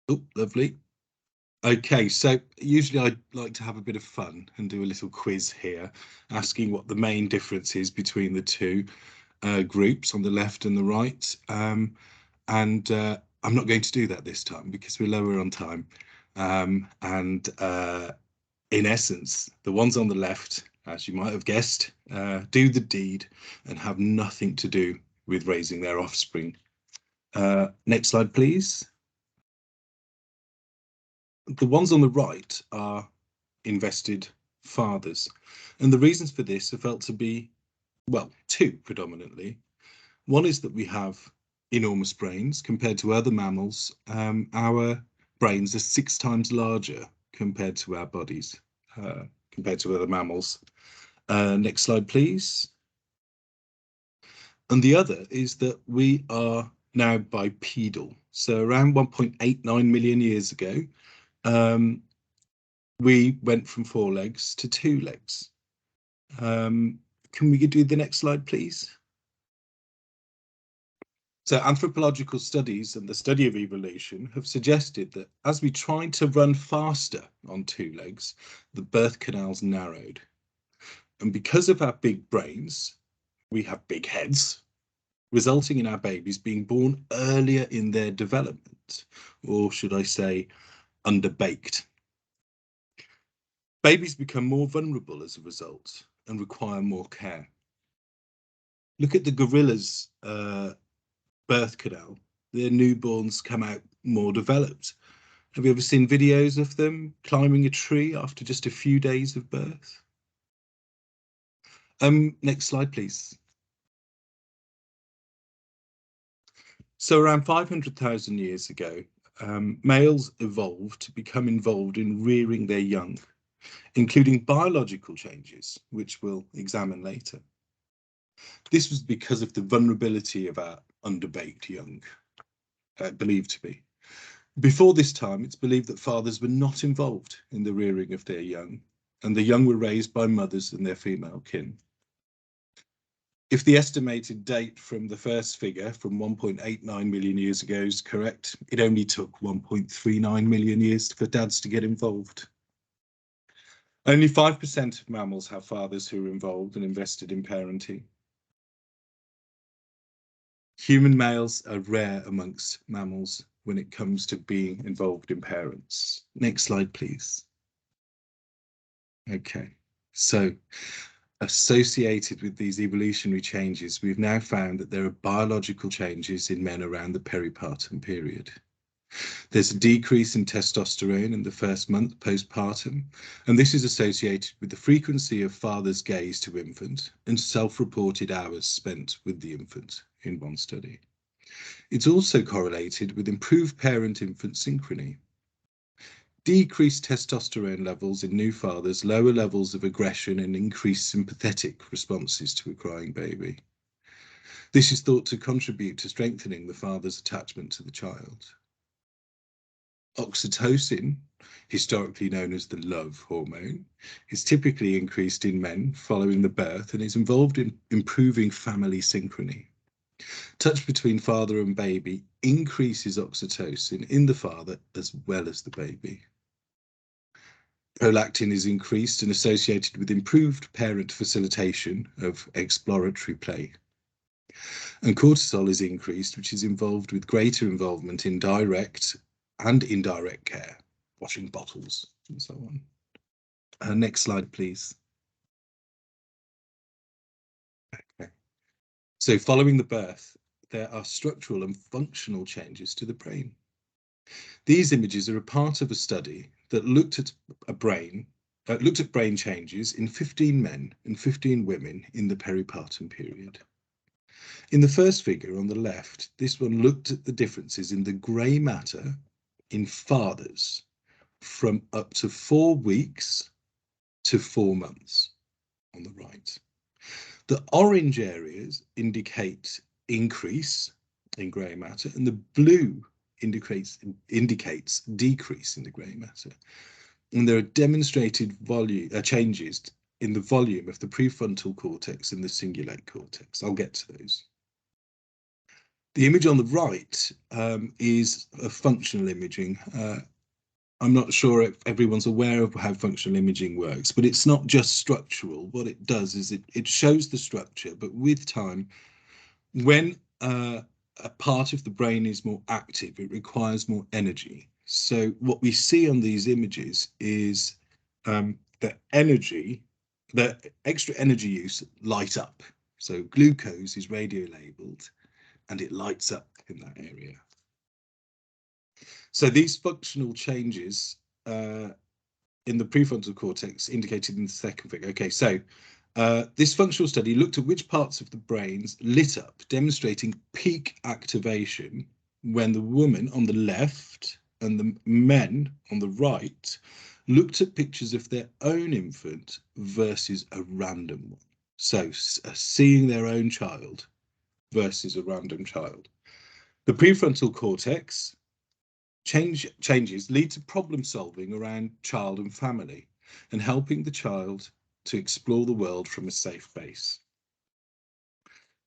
Oh, lovely. Okay, so usually I like to have a bit of fun and do a little quiz here, asking what the main difference is between the two groups on the left and the right. I'm not going to do that this time because we're lower on time. In essence, the ones on the left, as you might have guessed, do the deed and have nothing to do with raising their offspring. Next slide, please. The ones on the right are invested fathers, and the reasons for this are felt to be, well, two predominantly. One is that we have enormous brains compared to other mammals. Our brains are 6 times larger compared to our bodies, compared to other mammals. Next slide, please. And the other is that we are now bipedal. So around 1.89 million years ago, we went from 4 legs to 2 legs. Can we do the next slide, please? So anthropological studies and the study of evolution have suggested that as we tried to run faster on 2 legs, the birth canals narrowed. And because of our big brains, we have big heads, resulting in our babies being born earlier in their development, or should I say, underbaked. Babies become more vulnerable as a result and require more care. Look at the gorilla's birth canal. Their newborns come out more developed. Have you ever seen videos of them climbing a tree after just a few days of birth? Next slide, please. So around 500,000 years ago, males evolved to become involved in rearing their young, including biological changes, which we'll examine later. This was because of the vulnerability of our underbaked young, believed to be. Before this time, it's believed that fathers were not involved in the rearing of their young, and the young were raised by mothers and their female kin. If the estimated date from the first figure from 1.89 million years ago is correct, it only took 1.39 million years for dads to get involved. Only 5% of mammals have fathers who are involved and invested in parenting. Human males are rare amongst mammals when it comes to being involved in parents. Next slide, please. Okay, so associated with these evolutionary changes, we've now found that there are biological changes in men around the peripartum period. There's a decrease in testosterone in the first month postpartum, and this is associated with the frequency of father's gaze to infant and self-reported hours spent with the infant in one study. It's also correlated with improved parent-infant synchrony. Decreased testosterone levels in new fathers, lower levels of aggression and increased sympathetic responses to a crying baby. This is thought to contribute to strengthening the father's attachment to the child. Oxytocin, historically known as the love hormone, is typically increased in men following the birth and is involved in improving family synchrony. Touch between father and baby increases oxytocin in the father as well as the baby. Prolactin is increased and associated with improved parent facilitation of exploratory play. And cortisol is increased, which is involved with greater involvement in direct and indirect care, washing bottles and so on. Next slide, please. Okay. So following the birth, there are structural and functional changes to the brain. These images are a part of a study that looked at brain changes in 15 men and 15 women in the peripartum period. In the first figure on the left, this one looked at the differences in the grey matter in fathers from up to 4 weeks to 4 months on the right. The orange areas indicate increase in grey matter, and the blue indicates decrease in the grey matter. And there are demonstrated changes in the volume of the prefrontal cortex and the cingulate cortex. I'll get to those. The image on the right is a functional imaging. I'm not sure if everyone's aware of how functional imaging works, but it's not just structural. What it does is it shows the structure, but with time, when a part of the brain is more active, it requires more energy. So what we see on these images is the extra energy use light up. So glucose is radio labeled and it lights up in that area. So these functional changes in the prefrontal cortex indicated in the second figure. Okay, so this functional study looked at which parts of the brains lit up, demonstrating peak activation when the woman on the left and the men on the right looked at pictures of their own infant versus a random one. So seeing their own child versus a random child. The prefrontal cortex changes lead to problem solving around child and family and helping the child to explore the world from a safe base.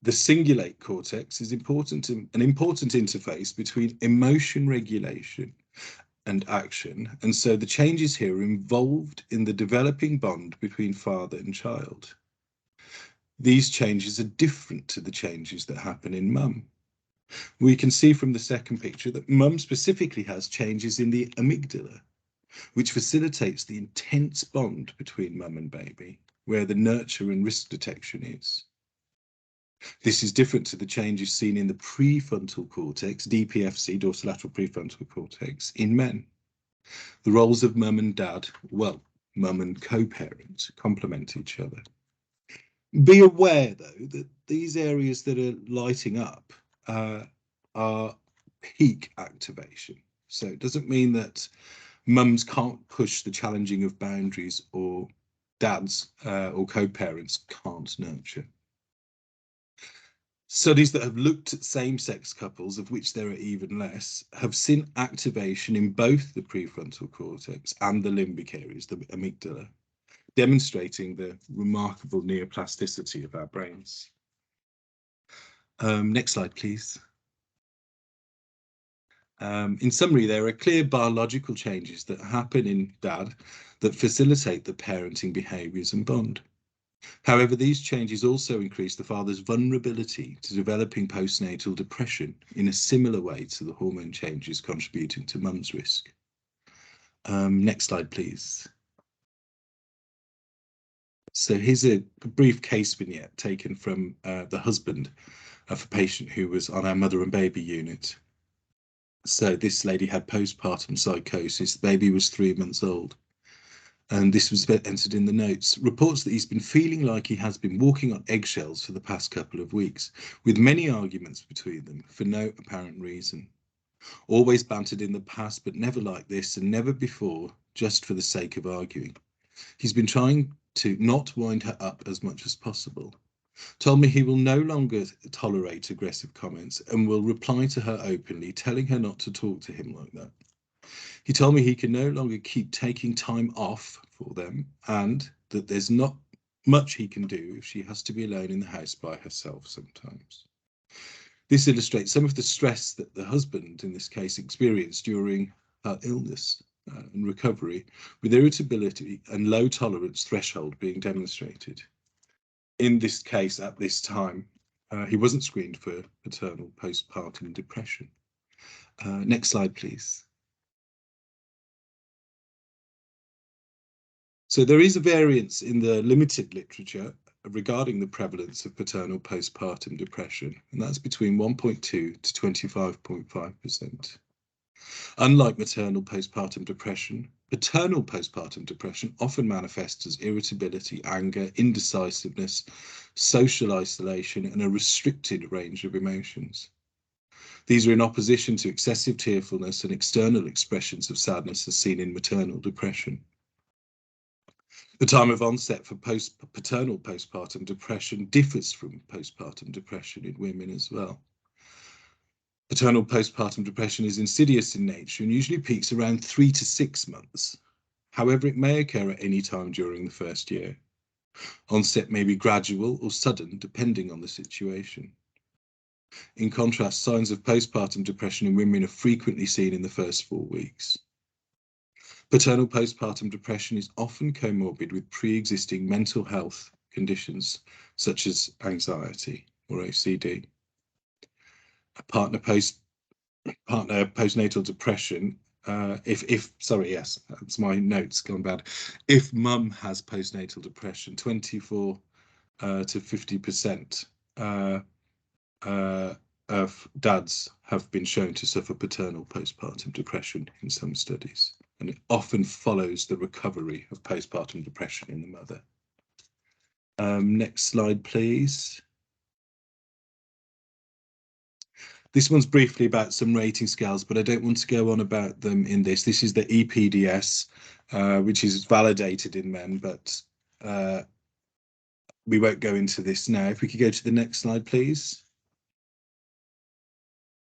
The cingulate cortex is an important interface between emotion regulation and action, and so the changes here are involved in the developing bond between father and child. These changes are different to the changes that happen in mum. We can see from the second picture that mum specifically has changes in the amygdala, which facilitates the intense bond between mum and baby, where the nurture and risk detection is. This is different to the changes seen in the prefrontal cortex, DPFC, dorsolateral prefrontal cortex, in men. The roles of mum and dad, well, mum and co-parent, complement each other. Be aware, though, that these areas that are lighting up are peak activation. So it doesn't mean that mums can't push the challenging of boundaries, or dads or co-parents can't nurture. Studies that have looked at same-sex couples, of which there are even less, have seen activation in both the prefrontal cortex and the limbic areas, the amygdala, demonstrating the remarkable neuroplasticity of our brains. Next slide, please. In summary, there are clear biological changes that happen in dad that facilitate the parenting behaviours and bond. However, these changes also increase the father's vulnerability to developing postnatal depression in a similar way to the hormone changes contributing to mum's risk. Next slide, please. So here's a brief case vignette taken from the husband of a patient who was on our mother and baby unit. So this lady had postpartum psychosis. The baby was 3 months old. And this was entered in the notes. Reports that he's been feeling like he has been walking on eggshells for the past couple of weeks, with many arguments between them for no apparent reason. Always bantered in the past, but never like this and never before, just for the sake of arguing. He's been trying to not wind her up as much as possible. Told me he will no longer tolerate aggressive comments and will reply to her openly, telling her not to talk to him like that. He told me he can no longer keep taking time off for them and that there's not much he can do if she has to be alone in the house by herself sometimes. This illustrates some of the stress that the husband, in this case, experienced during her illness and recovery, with irritability and low tolerance threshold being demonstrated. In this case, at this time, he wasn't screened for maternal postpartum depression. Next slide, please. So there is a variance in the limited literature regarding the prevalence of paternal postpartum depression, and that's between 1.2 to 25.5%. Unlike maternal postpartum depression, paternal postpartum depression often manifests as irritability, anger, indecisiveness, social isolation, and a restricted range of emotions. These are in opposition to excessive tearfulness and external expressions of sadness as seen in maternal depression. The time of onset for paternal postpartum depression differs from postpartum depression in women as well. Paternal postpartum depression is insidious in nature and usually peaks around 3 to 6 months. However, it may occur at any time during the first year. Onset may be gradual or sudden, depending on the situation. In contrast, signs of postpartum depression in women are frequently seen in the first 4 weeks. Paternal postpartum depression is often comorbid with pre-existing mental health conditions such as anxiety or OCD. Partner postnatal depression, yes, that's my notes gone bad. If mum has postnatal depression, 24 to 50% of dads have been shown to suffer paternal postpartum depression in some studies, and it often follows the recovery of postpartum depression in the mother. Next slide, please. This one's briefly about some rating scales, but I don't want to go on about them in this. This is the EPDS, which is validated in men, but we won't go into this now. If we could go to the next slide, please.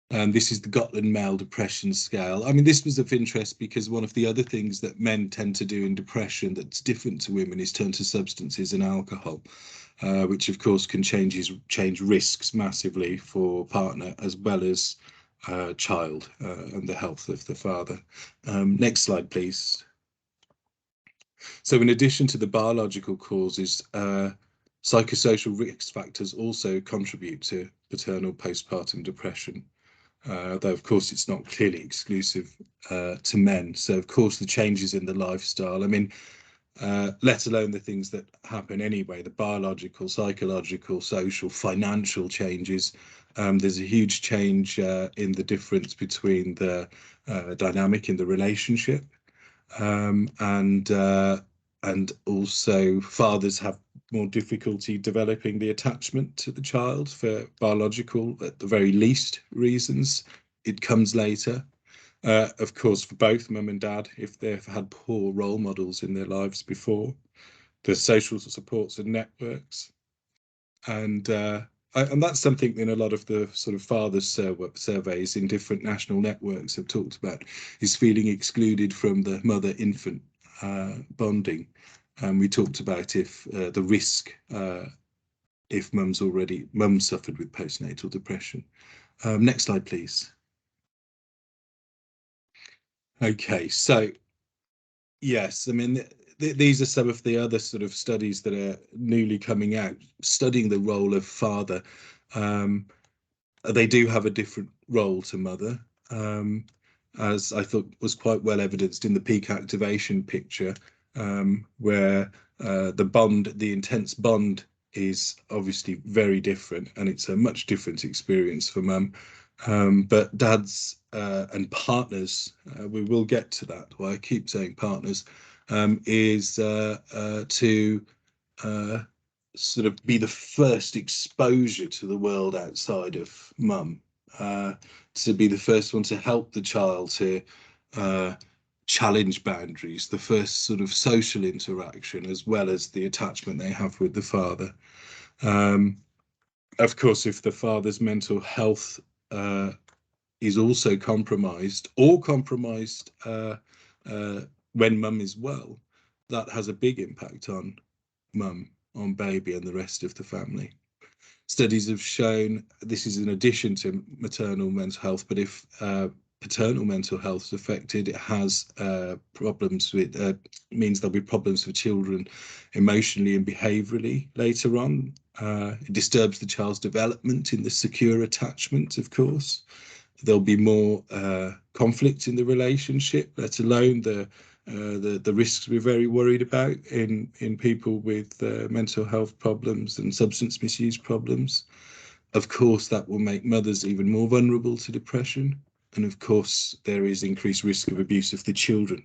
This is the Gotland Male Depression Scale. I mean, this was of interest because one of the other things that men tend to do in depression that's different to women is turn to substances and alcohol, which of course can change risks massively for partner as well as child and the health of the father. Next slide, please. So in addition to the biological causes, psychosocial risk factors also contribute to paternal postpartum depression. Though of course it's not clearly exclusive to men. So of course the changes in the lifestyle. I mean, let alone the things that happen anyway, the biological, psychological, social, financial changes. There's a huge change in the difference between the dynamic in the relationship, and also fathers have more difficulty developing the attachment to the child for biological, at the very least, reasons. It comes later. Of course, for both mum and dad, if they've had poor role models in their lives before, the social supports and networks, and that's something in a lot of the sort of fathers surveys in different national networks have talked about, is feeling excluded from the mother-infant bonding. And we talked about if the risk if mum suffered with postnatal depression. Next slide, please. Okay, so yes, I mean, these are some of the other sort of studies that are newly coming out, studying the role of father. They do have a different role to mother, as I thought was quite well evidenced in the peak activation picture, where the intense bond is obviously very different, and it's a much different experience for mum. But dads and partners, we will get to that, why I keep saying partners, is to sort of be the first exposure to the world outside of mum, to be the first one to help the child to challenge boundaries, the first sort of social interaction, as well as the attachment they have with the father. Of course, if the father's mental health is also compromised, or compromised when mum is well, that has a big impact on mum, on baby, and the rest of the family. Studies have shown, this is in addition to maternal mental health, but if paternal mental health is affected, it has problems with, means there'll be problems for children emotionally and behaviourally later on. It disturbs the child's development in the secure attachment, of course. There'll be more conflict in the relationship, let alone the risks we're very worried about in people with mental health problems and substance misuse problems. Of course, that will make mothers even more vulnerable to depression. And of course, there is increased risk of abuse of the children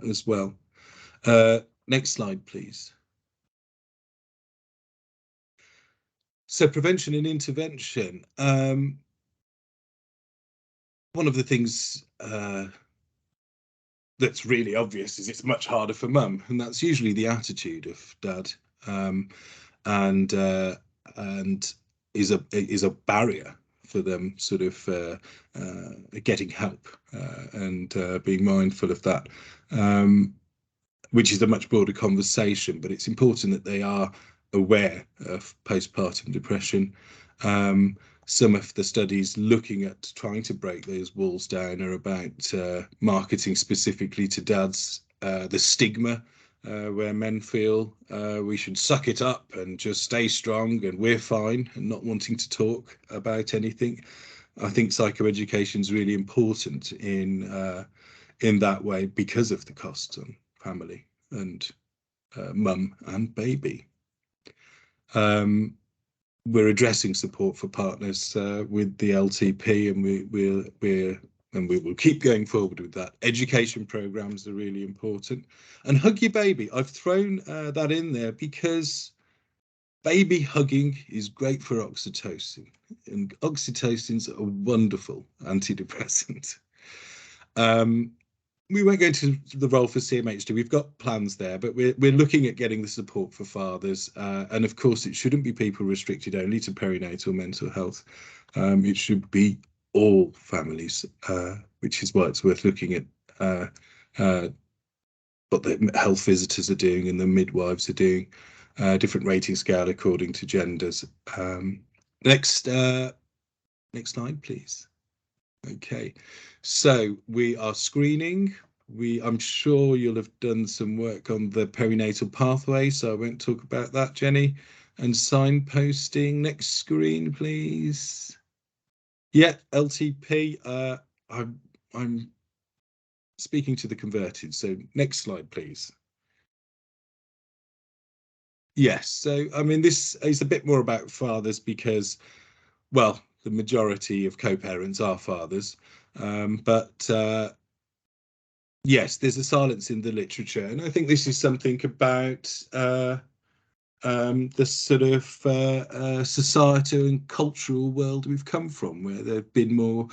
as well. Next slide, please. So prevention and intervention. One of the things that's really obvious is it's much harder for mum, and that's usually the attitude of dad, and is a barrier for them sort of getting help and being mindful of that, which is a much broader conversation, but it's important that they are aware of postpartum depression. Some of the studies looking at trying to break those walls down are about marketing specifically to dads, the stigma where men feel we should suck it up and just stay strong and we're fine, and not wanting to talk about anything. I think psychoeducation is really important in that way, because of the costs on family and mum and baby. We're addressing support for partners with the LTP, and we will keep going forward with that. Education programs are really important, and hug your baby. I've thrown that in there because baby hugging is great for oxytocin, and oxytocin's a wonderful antidepressant. We won't go into the role for CMHD. We've got plans there, but we're looking at getting the support for fathers. And of course, it shouldn't be people restricted only to perinatal mental health. It should be all families, which is why it's worth looking at what the health visitors are doing and the midwives are doing. Different rating scale according to genders. Next slide, please. Okay, so we are screening. I'm sure you'll have done some work on the perinatal pathway, so I won't talk about that, Jenny. And signposting. Next screen, please. Yeah, LTP. I'm speaking to the converted, so next slide, please. Yes, so I mean, this is a bit more about fathers because, well, the majority of co-parents are fathers, but yes, there's a silence in the literature, and I think this is something about the sort of societal and cultural world we've come from, where there have been more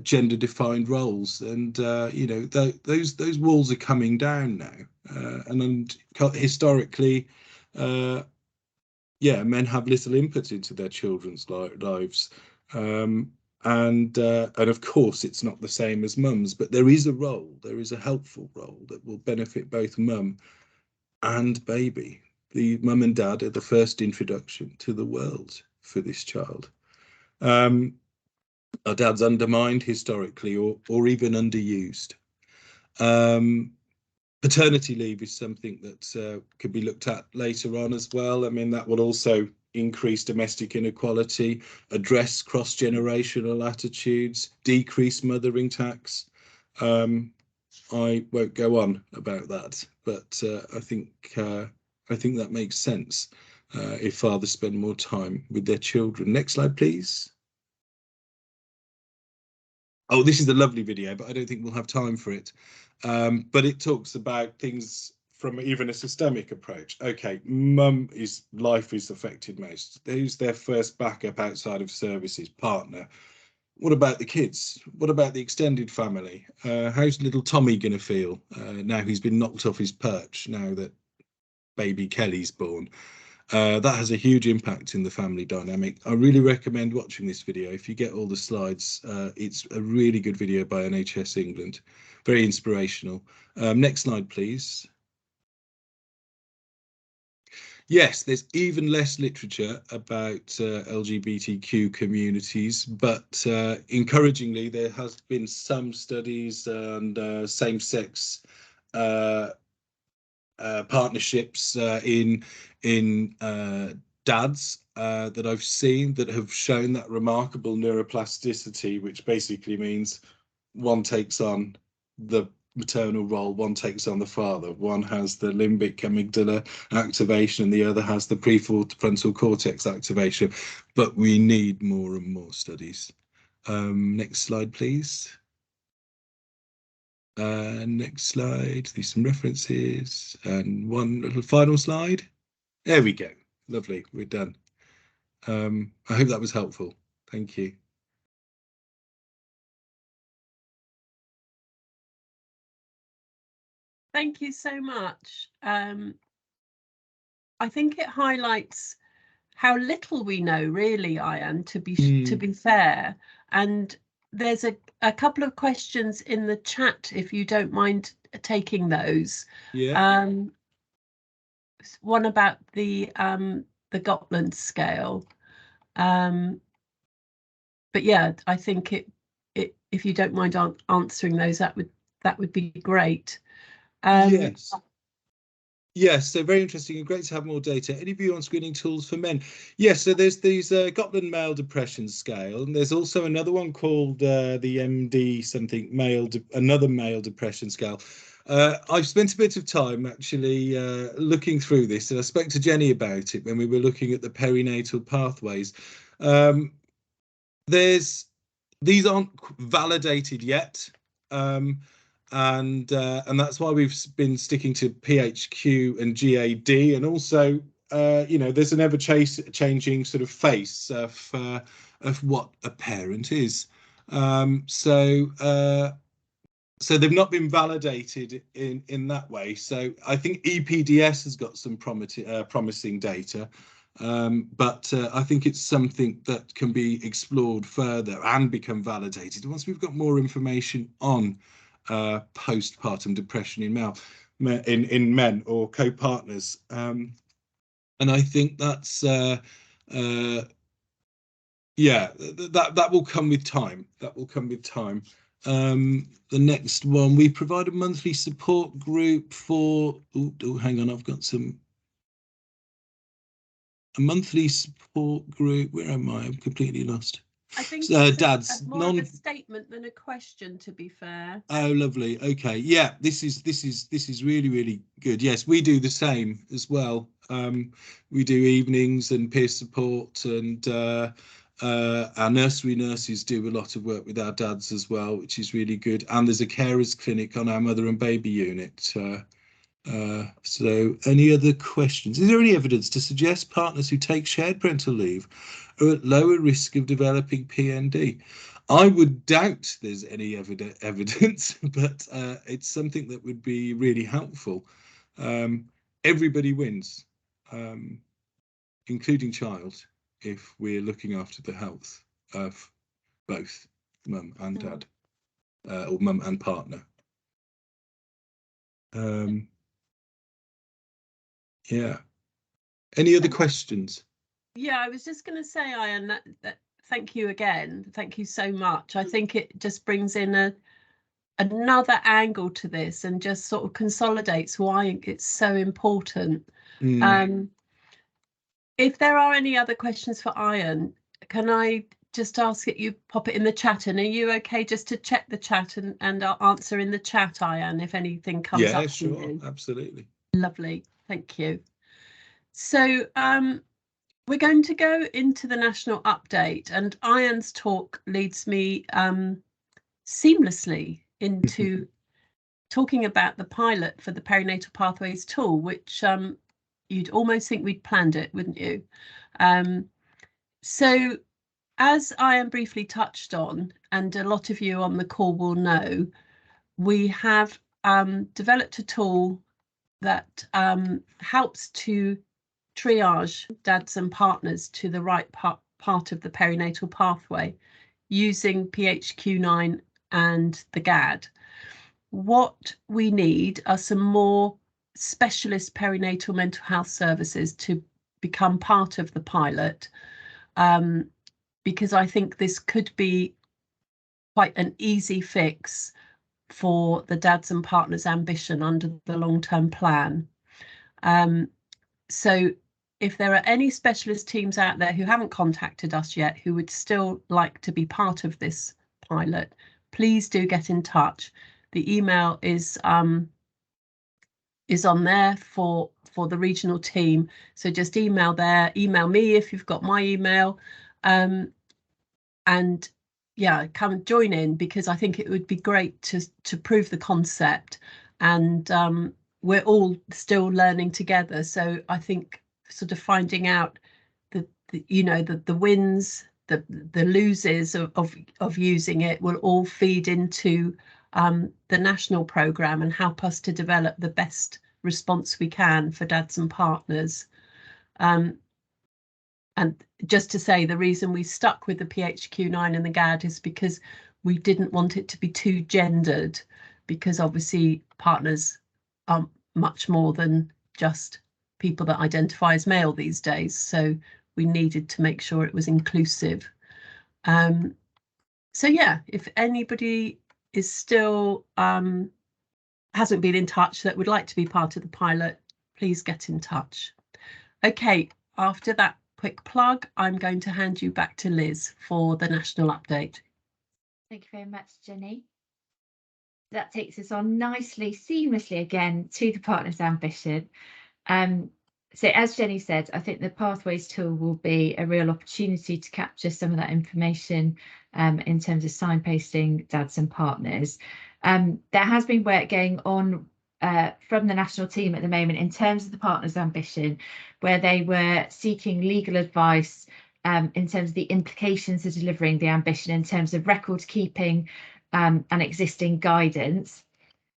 gender-defined roles, and you know, those walls are coming down now, and historically, yeah, men have little input into their children's lives. And of course it's not the same as mums, but there is a role, there is a helpful role that will benefit both mum and baby. The mum and dad are the first introduction to the world for this child. Our dad's undermined historically, or even underused. Paternity leave is something that could be looked at later on as well. I mean, that will also increase domestic inequality, address cross-generational attitudes, decrease mothering tax. I won't go on about that, but I think that makes sense if fathers spend more time with their children. Next slide, please. Oh, this is a lovely video, but I don't think we'll have time for it. But it talks about things from even a systemic approach. Okay, mum is life is affected most. Who's their first backup outside of services? Partner. What about the kids? What about the extended family? How's little Tommy going to feel now he's been knocked off his perch, now that baby Kelly's born? That has a huge impact in the family dynamic. I really recommend watching this video. If you get all the slides, it's a really good video by NHS England. Very inspirational. Next slide, please. Yes, there's even less literature about LGBTQ communities, but encouragingly, there has been some studies on same-sex partnerships in dads that I've seen that have shown that remarkable neuroplasticity, which basically means one takes on the maternal role, one takes on the father, one has the limbic amygdala activation and the other has the prefrontal cortex activation, but we need more and more studies. Next slide, please. Next slide, there's some references and one little final slide. There we go. Lovely, we're done. I hope that was helpful. Thank you. Thank you so much. I think it highlights how little we know, really, Ian, to be fair. And there's a couple of questions in the chat, if you don't mind taking those. Yeah. One about the Gotland scale. But yeah, I think it if you don't mind answering those, that would be great. Yes. Yes, so very interesting and great to have more data. Any view on screening tools for men? Yes, so there's these Gotland male depression scale, and there's also another one called the MD something another male depression scale. I've spent a bit of time actually looking through this, and I spoke to Jenny about it when we were looking at the perinatal pathways. These aren't validated yet. And that's why we've been sticking to PHQ and GAD, and also you know, there's an ever-changing sort of face of what a parent is. So they've not been validated in that way. So I think EPDS has got some promising data, but I think it's something that can be explored further and become validated once we've got more information on postpartum depression in men or co-partners, and I think that's yeah, that will come with time. That will come with time. The next one, we provide a monthly support group for. Oh, hang on, I've got a monthly support group. Where am I? I'm completely lost. I think dads, more of a statement than a question, to be fair. Oh, lovely. Okay, yeah, this is really good. Yes, we do the same as well. We do evenings and peer support, and our nursery nurses do a lot of work with our dads as well, which is really good. And there's a carers clinic on our mother and baby unit. So any other questions? Is there any evidence to suggest partners who take shared parental leave are at lower risk of developing PND? I would doubt there's any evidence, but it's something that would be really helpful. Everybody wins, including child, if we're looking after the health of both mum and dad, or mum and partner. Yeah. Any other questions? Yeah, I was just going to say, Ian, that thank you again. Thank you so much. I think it just brings in another angle to this and just sort of consolidates why it's so important. If there are any other questions for Ian, can I just ask that you pop it in the chat? And are you okay just to check the chat and I'll answer in the chat, Ian, if anything comes up? Yeah, sure, absolutely. Lovely, thank you. So we're going to go into the national update, and Ian's talk leads me seamlessly into talking about the pilot for the Perinatal Pathways tool, which you'd almost think we'd planned it, wouldn't you? So as Ian briefly touched on, and a lot of you on the call will know, we have developed a tool that helps to triage dads and partners to the right part of the perinatal pathway using PHQ9 and the GAD. What we need are some more specialist perinatal mental health services to become part of the pilot, because I think this could be quite an easy fix for the dads and partners' ambition under the long-term plan. So if there are any specialist teams out there who haven't contacted us yet, who would still like to be part of this pilot, please do get in touch. The email is on there for the regional team. So just email there, email me if you've got my email, and yeah, come join in, because I think it would be great to prove the concept, and we're all still learning together. So I think sort of finding out the wins, the loses of using it will all feed into the national programme and help us to develop the best response we can for dads and partners. And just to say, the reason we stuck with the PHQ9 and the GAD is because we didn't want it to be too gendered, because obviously partners are much more than just people that identify as male these days. So we needed to make sure it was inclusive. So yeah, if anybody is still hasn't been in touch that would like to be part of the pilot, please get in touch. Okay, after that quick plug, I'm going to hand you back to Liz for the national update. Thank you very much, Jenny. That takes us on nicely, seamlessly again to the partner's ambition. So as Jenny said, I think the Pathways tool will be a real opportunity to capture some of that information in terms of signposting dads and partners. There has been work going on from the national team at the moment in terms of the partner's ambition, where they were seeking legal advice in terms of the implications of delivering the ambition in terms of record keeping and existing guidance.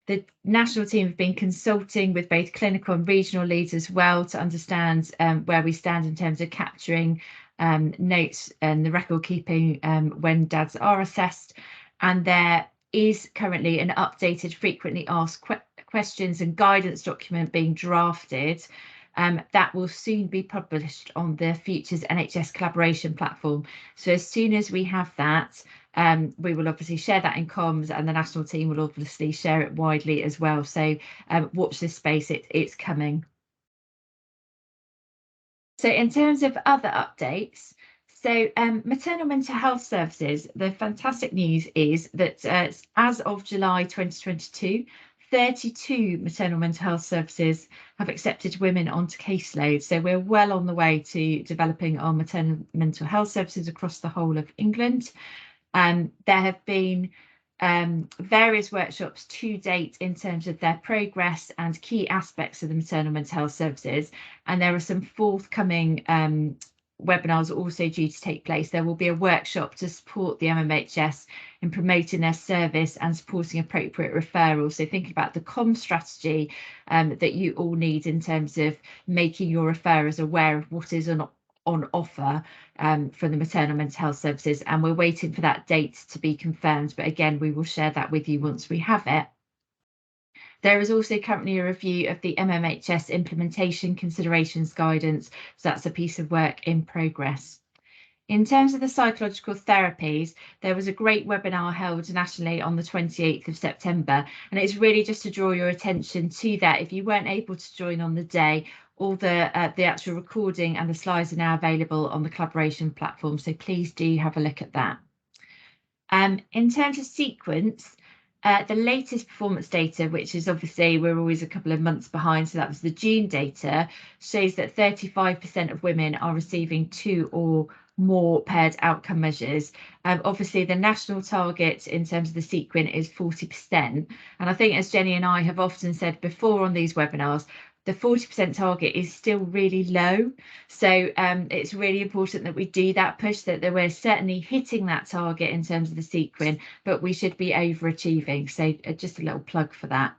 The national team have been consulting with both clinical and regional leads as well to understand where we stand in terms of capturing notes and the record keeping when dads are assessed. And there is currently an updated frequently asked questions and guidance document being drafted that will soon be published on the Futures NHS collaboration platform. So as soon as we have that, we will obviously share that in comms, and the national team will obviously share it widely as well. So watch this space, it's coming. So in terms of other updates, So maternal mental health services, the fantastic news is that as of July 2022, 32 maternal mental health services have accepted women onto caseload. So we're well on the way to developing our maternal mental health services across the whole of England. There have been various workshops to date in terms of their progress and key aspects of the maternal mental health services. And there are some forthcoming webinars also due to take place. There will be a workshop to support the MMHS in promoting their service and supporting appropriate referrals. So thinking about the comm strategy that you all need in terms of making your referrers aware of what is on offer from the maternal mental health services, and we're waiting for that date to be confirmed, but again we will share that with you once we have it. There is also currently a review of the MMHS implementation considerations guidance, so that's a piece of work in progress. In terms of the psychological therapies, there was a great webinar held nationally on the 28th of September, and it's really just to draw your attention to that. If you weren't able to join on the day, all the actual recording and the slides are now available on the collaboration platform, so please do have a look at that. In terms of sequence, the latest performance data, which is obviously we're always a couple of months behind, so that was the June data, shows that 35% of women are receiving 2 or more paired outcome measures. Obviously the national target in terms of the sequin is 40%, and I think, as Jenny and I have often said before on these webinars, the 40% target is still really low. So it's really important that we do that push, that we're certainly hitting that target in terms of the sequin, but we should be overachieving. So just a little plug for that.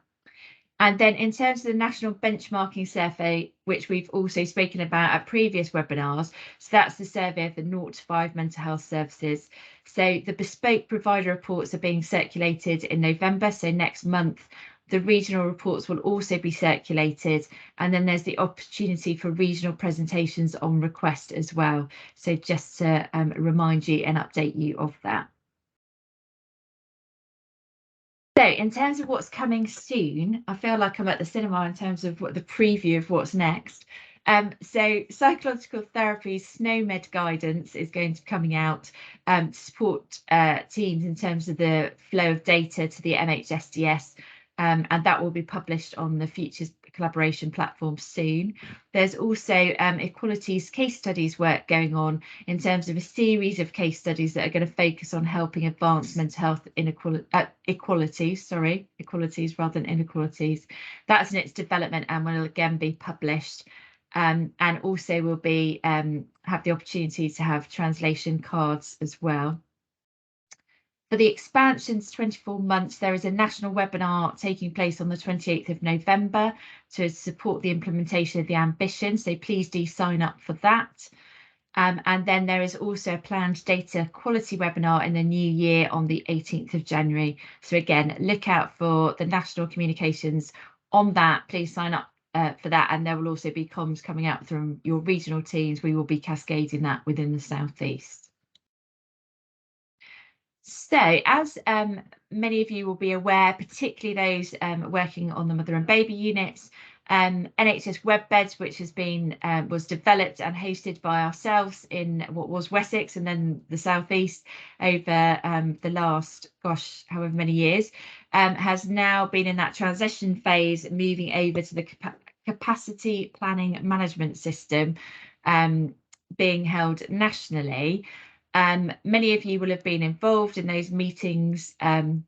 And then in terms of the national benchmarking survey, which we've also spoken about at previous webinars, so that's the survey of the 0 to 5 mental health services. So the bespoke provider reports are being circulated in November, so next month. The regional reports will also be circulated, and then there's the opportunity for regional presentations on request as well. So just to remind you and update you of that. So in terms of what's coming soon, I feel like I'm at the cinema in terms of what the preview of what's next. So psychological therapies SNOMED guidance is going to be coming out to support teams in terms of the flow of data to the MHSDS. And that will be published on the Futures collaboration platform soon. There's also equalities case studies work going on in terms of a series of case studies that are going to focus on helping advance mental health equalities rather than inequalities. That's in its development and will again be published. And also will be have the opportunity to have translation cards as well. For the expansion to 24 months, there is a national webinar taking place on the 28th of November to support the implementation of the ambition. So please do sign up for that. And then there is also a planned data quality webinar in the new year on the 18th of January. So again, look out for the national communications on that. Please sign up for that. And there will also be comms coming out from your regional teams. We will be cascading that within the South East. So, as many of you will be aware, particularly those working on the mother and baby units, NHS WebBeds, which has been was developed and hosted by ourselves in what was Wessex and then the South East over the last, however many years, has now been in that transition phase, moving over to the capacity planning management system being held nationally. Many of you will have been involved in those meetings in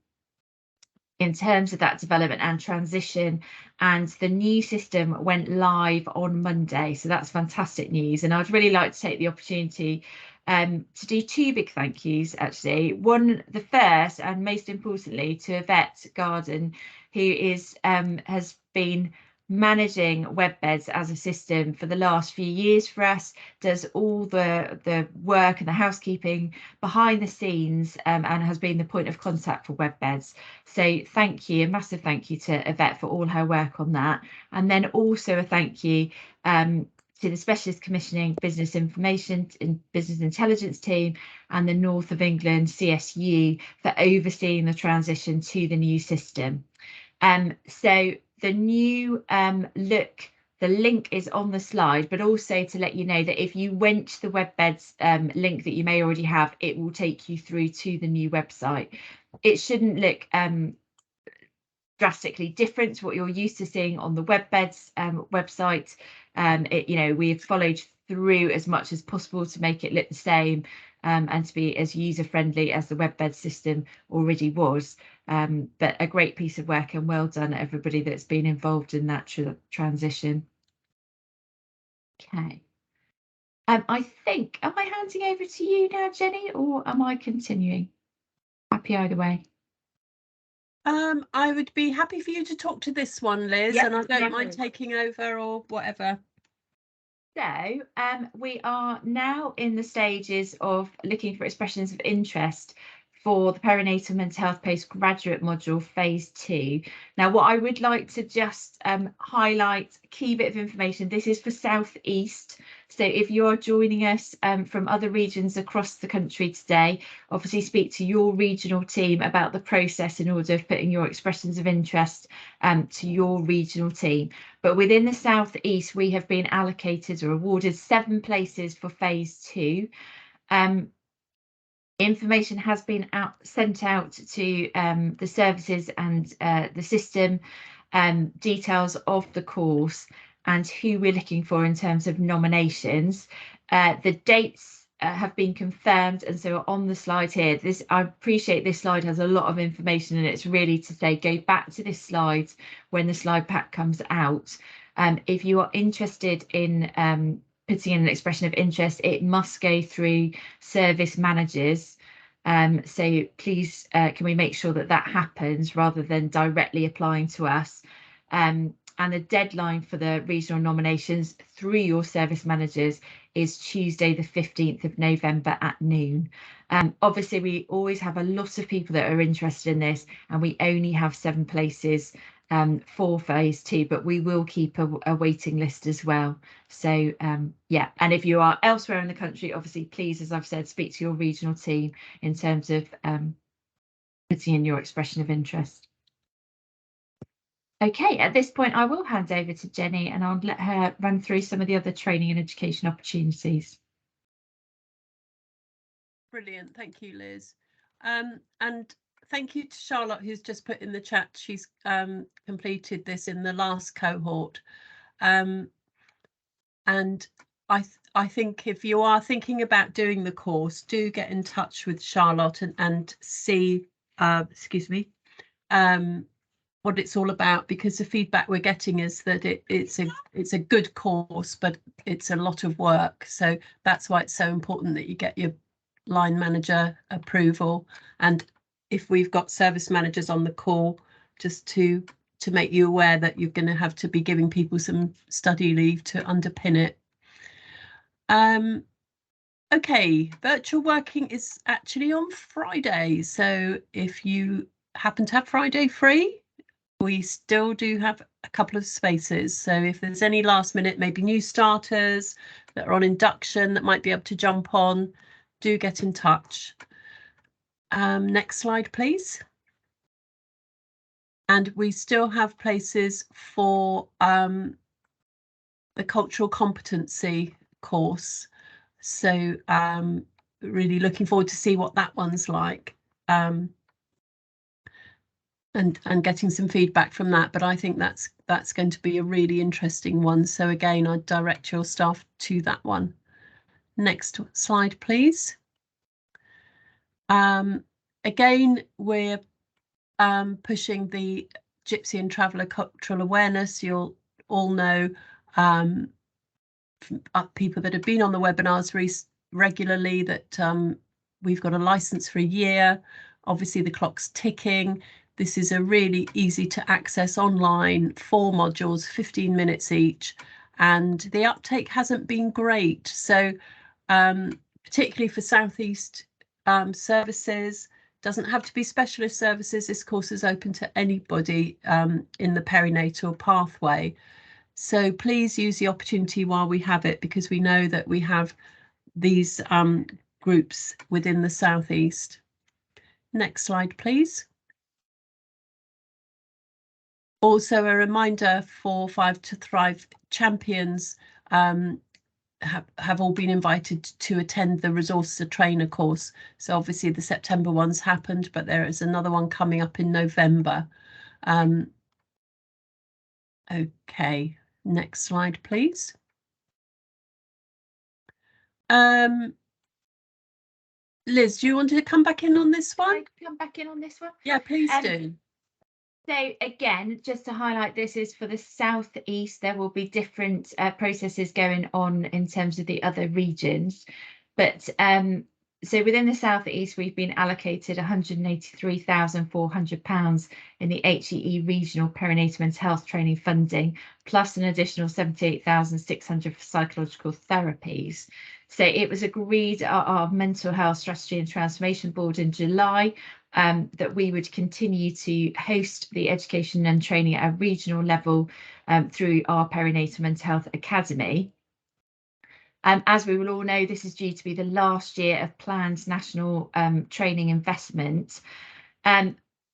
terms of that development and transition, and the new system went live on Monday, so that's fantastic news. And I'd really like to take the opportunity to do 2 big thank yous actually. One, the first and most importantly, to Yvette Garden, who is has been managing WebBeds as a system for the last few years for us, does all the work and the housekeeping behind the scenes, and has been the point of contact for WebBeds. So thank you, a massive thank you to Yvette for all her work on that. And then also a thank you to the Specialist Commissioning Business Information and Business Intelligence team and the North of England CSU for overseeing the transition to the new system. So the new look The link is on the slide, but also to let you know that if you went to the WebBeds link that you may already have, it will take you through to the new website. It shouldn't look drastically different to what you're used to seeing on the WebBeds website. We've followed through as much as possible to make it look the same and to be as user-friendly as the WebBeds system already was. But a great piece of work, and well done everybody that's been involved in that transition. Okay. I think, am I handing over to you now, Jenny, or am I continuing? Happy either way. I would be happy for you to talk to this one, Liz, Yep, and I don't yep. mind taking over or whatever. So we are now in the stages of looking for expressions of interest for the perinatal mental health postgraduate module phase 2. Now, what I would like to just highlight, a key bit of information, this is for South East. So if you're joining us from other regions across the country today, obviously speak to your regional team about the process in order of putting your expressions of interest to your regional team. But within the South East, we have been allocated or awarded 7 places for phase 2. Information has been sent out to the services and the system, details of the course and who we're looking for in terms of nominations. The dates have been confirmed, and so on the slide here. I appreciate this slide has a lot of information, and it's really to say go back to this slide when the slide pack comes out. If you are interested in putting in an expression of interest, it must go through service managers. So please, can we make sure that that happens rather than directly applying to us? And the deadline for the regional nominations through your service managers is Tuesday, the 15th of November at noon. Obviously, we always have a lot of people that are interested in this, and we only have 7 places for phase 2, but we will keep a waiting list as well. So yeah, and if you are elsewhere in the country, obviously, please, as I've said, speak to your regional team in terms of putting in your expression of interest. Okay, at this point, I will hand over to Jenny and I'll let her run through some of the other training and education opportunities. Brilliant, thank you, Liz. And thank you to Charlotte, who's just put in the chat. She's completed this in the last cohort. And I think if you are thinking about doing the course, do get in touch with Charlotte and see, what it's all about, because the feedback we're getting is that it's a good course, but it's a lot of work. So that's why it's so important that you get your line manager approval, and if we've got service managers on the call, just to make you aware that you're going to have to be giving people some study leave to underpin it. Okay, virtual working is actually on Friday, so if you happen to have Friday free, we still do have a couple of spaces. So if there's any last minute, maybe new starters that are on induction that might be able to jump on, do get in touch. Next slide, please. And we still have places for the cultural competency course. So really looking forward to see what that one's like. And getting some feedback from that, but I think that's going to be a really interesting one. So again, I'd direct your staff to that one. Next slide, please. Again, we're pushing the Gypsy and Traveller cultural awareness. You'll all know people that have been on the webinars regularly that we've got a license for a year. Obviously, the clock's ticking. This is a really easy to access online, 4 modules, 15 minutes each, and the uptake hasn't been great. So particularly for South East services, doesn't have to be specialist services. This course is open to anybody in the perinatal pathway. So please use the opportunity while we have it, because we know that we have these groups within the South East. Next slide, please. Also, a reminder for Five to Thrive champions have all been invited to attend the Resource to Trainer course. So obviously the September one's happened, but there is another one coming up in November. Okay, next slide, please. Liz, do you want to come back in on this one? Can I come back in on this one? Yeah, please do. So again, just to highlight, this is for the South East. There will be different processes going on in terms of the other regions, but so within the South East, we've been allocated £183,400 in the HEE regional perinatal mental health training funding, plus an additional £78,600 for psychological therapies. So it was agreed at our mental health strategy and transformation board in July that we would continue to host the education and training at a regional level through our Perinatal Mental Health Academy. As we will all know, this is due to be the last year of planned national training investment.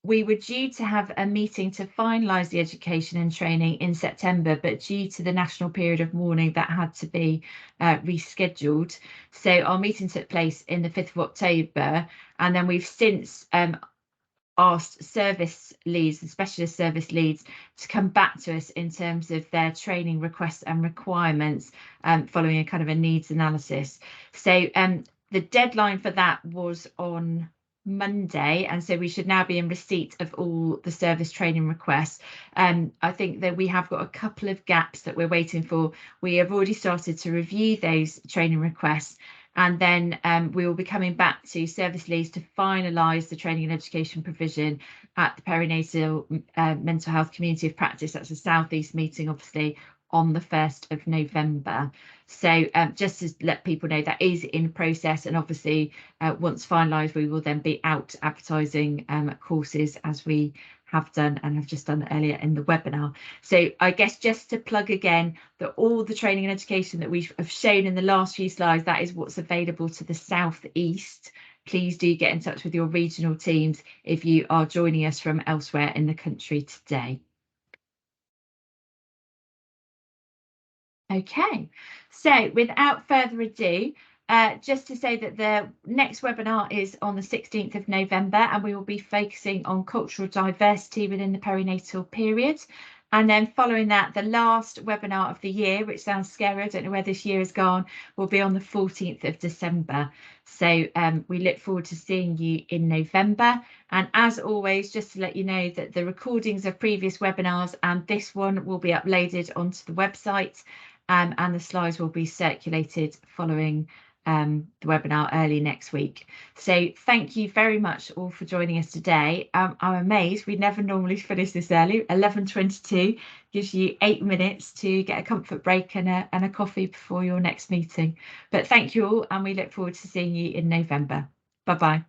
We were due to have a meeting to finalise the education and training in September, but due to the national period of mourning, that had to be rescheduled. So our meeting took place in the 5th of October, and then we've since asked service leads, the specialist service leads, to come back to us in terms of their training requests and requirements following a kind of a needs analysis. So the deadline for that was on Monday, and so we should now be in receipt of all the service training requests. I think that we have got a couple of gaps that we're waiting for. We have already started to review those training requests, and then we will be coming back to service leads to finalise the training and education provision at the Perinatal Mental Health Community of Practice. That's a South East meeting, obviously, on the 1st of November. So just to let people know, that is in process, and obviously once finalised, we will then be out advertising courses, as we have done and have just done earlier in the webinar. So I guess just to plug again that all the training and education that we have shown in the last few slides, that is what's available to the South East. Please do get in touch with your regional teams if you are joining us from elsewhere in the country today. Okay, so without further ado, just to say that the next webinar is on the 16th of November, and we will be focusing on cultural diversity within the perinatal period. And then following that, the last webinar of the year, which sounds scary, I don't know where this year has gone, will be on the 14th of December. So we look forward to seeing you in November. And as always, just to let you know that the recordings of previous webinars and this one will be uploaded onto the website, and the slides will be circulated following the webinar early next week. So thank you very much all for joining us today. I'm amazed we never normally finish this early. 11:22 gives you 8 minutes to get a comfort break and a coffee before your next meeting. But thank you all, and we look forward to seeing you in November. Bye-bye.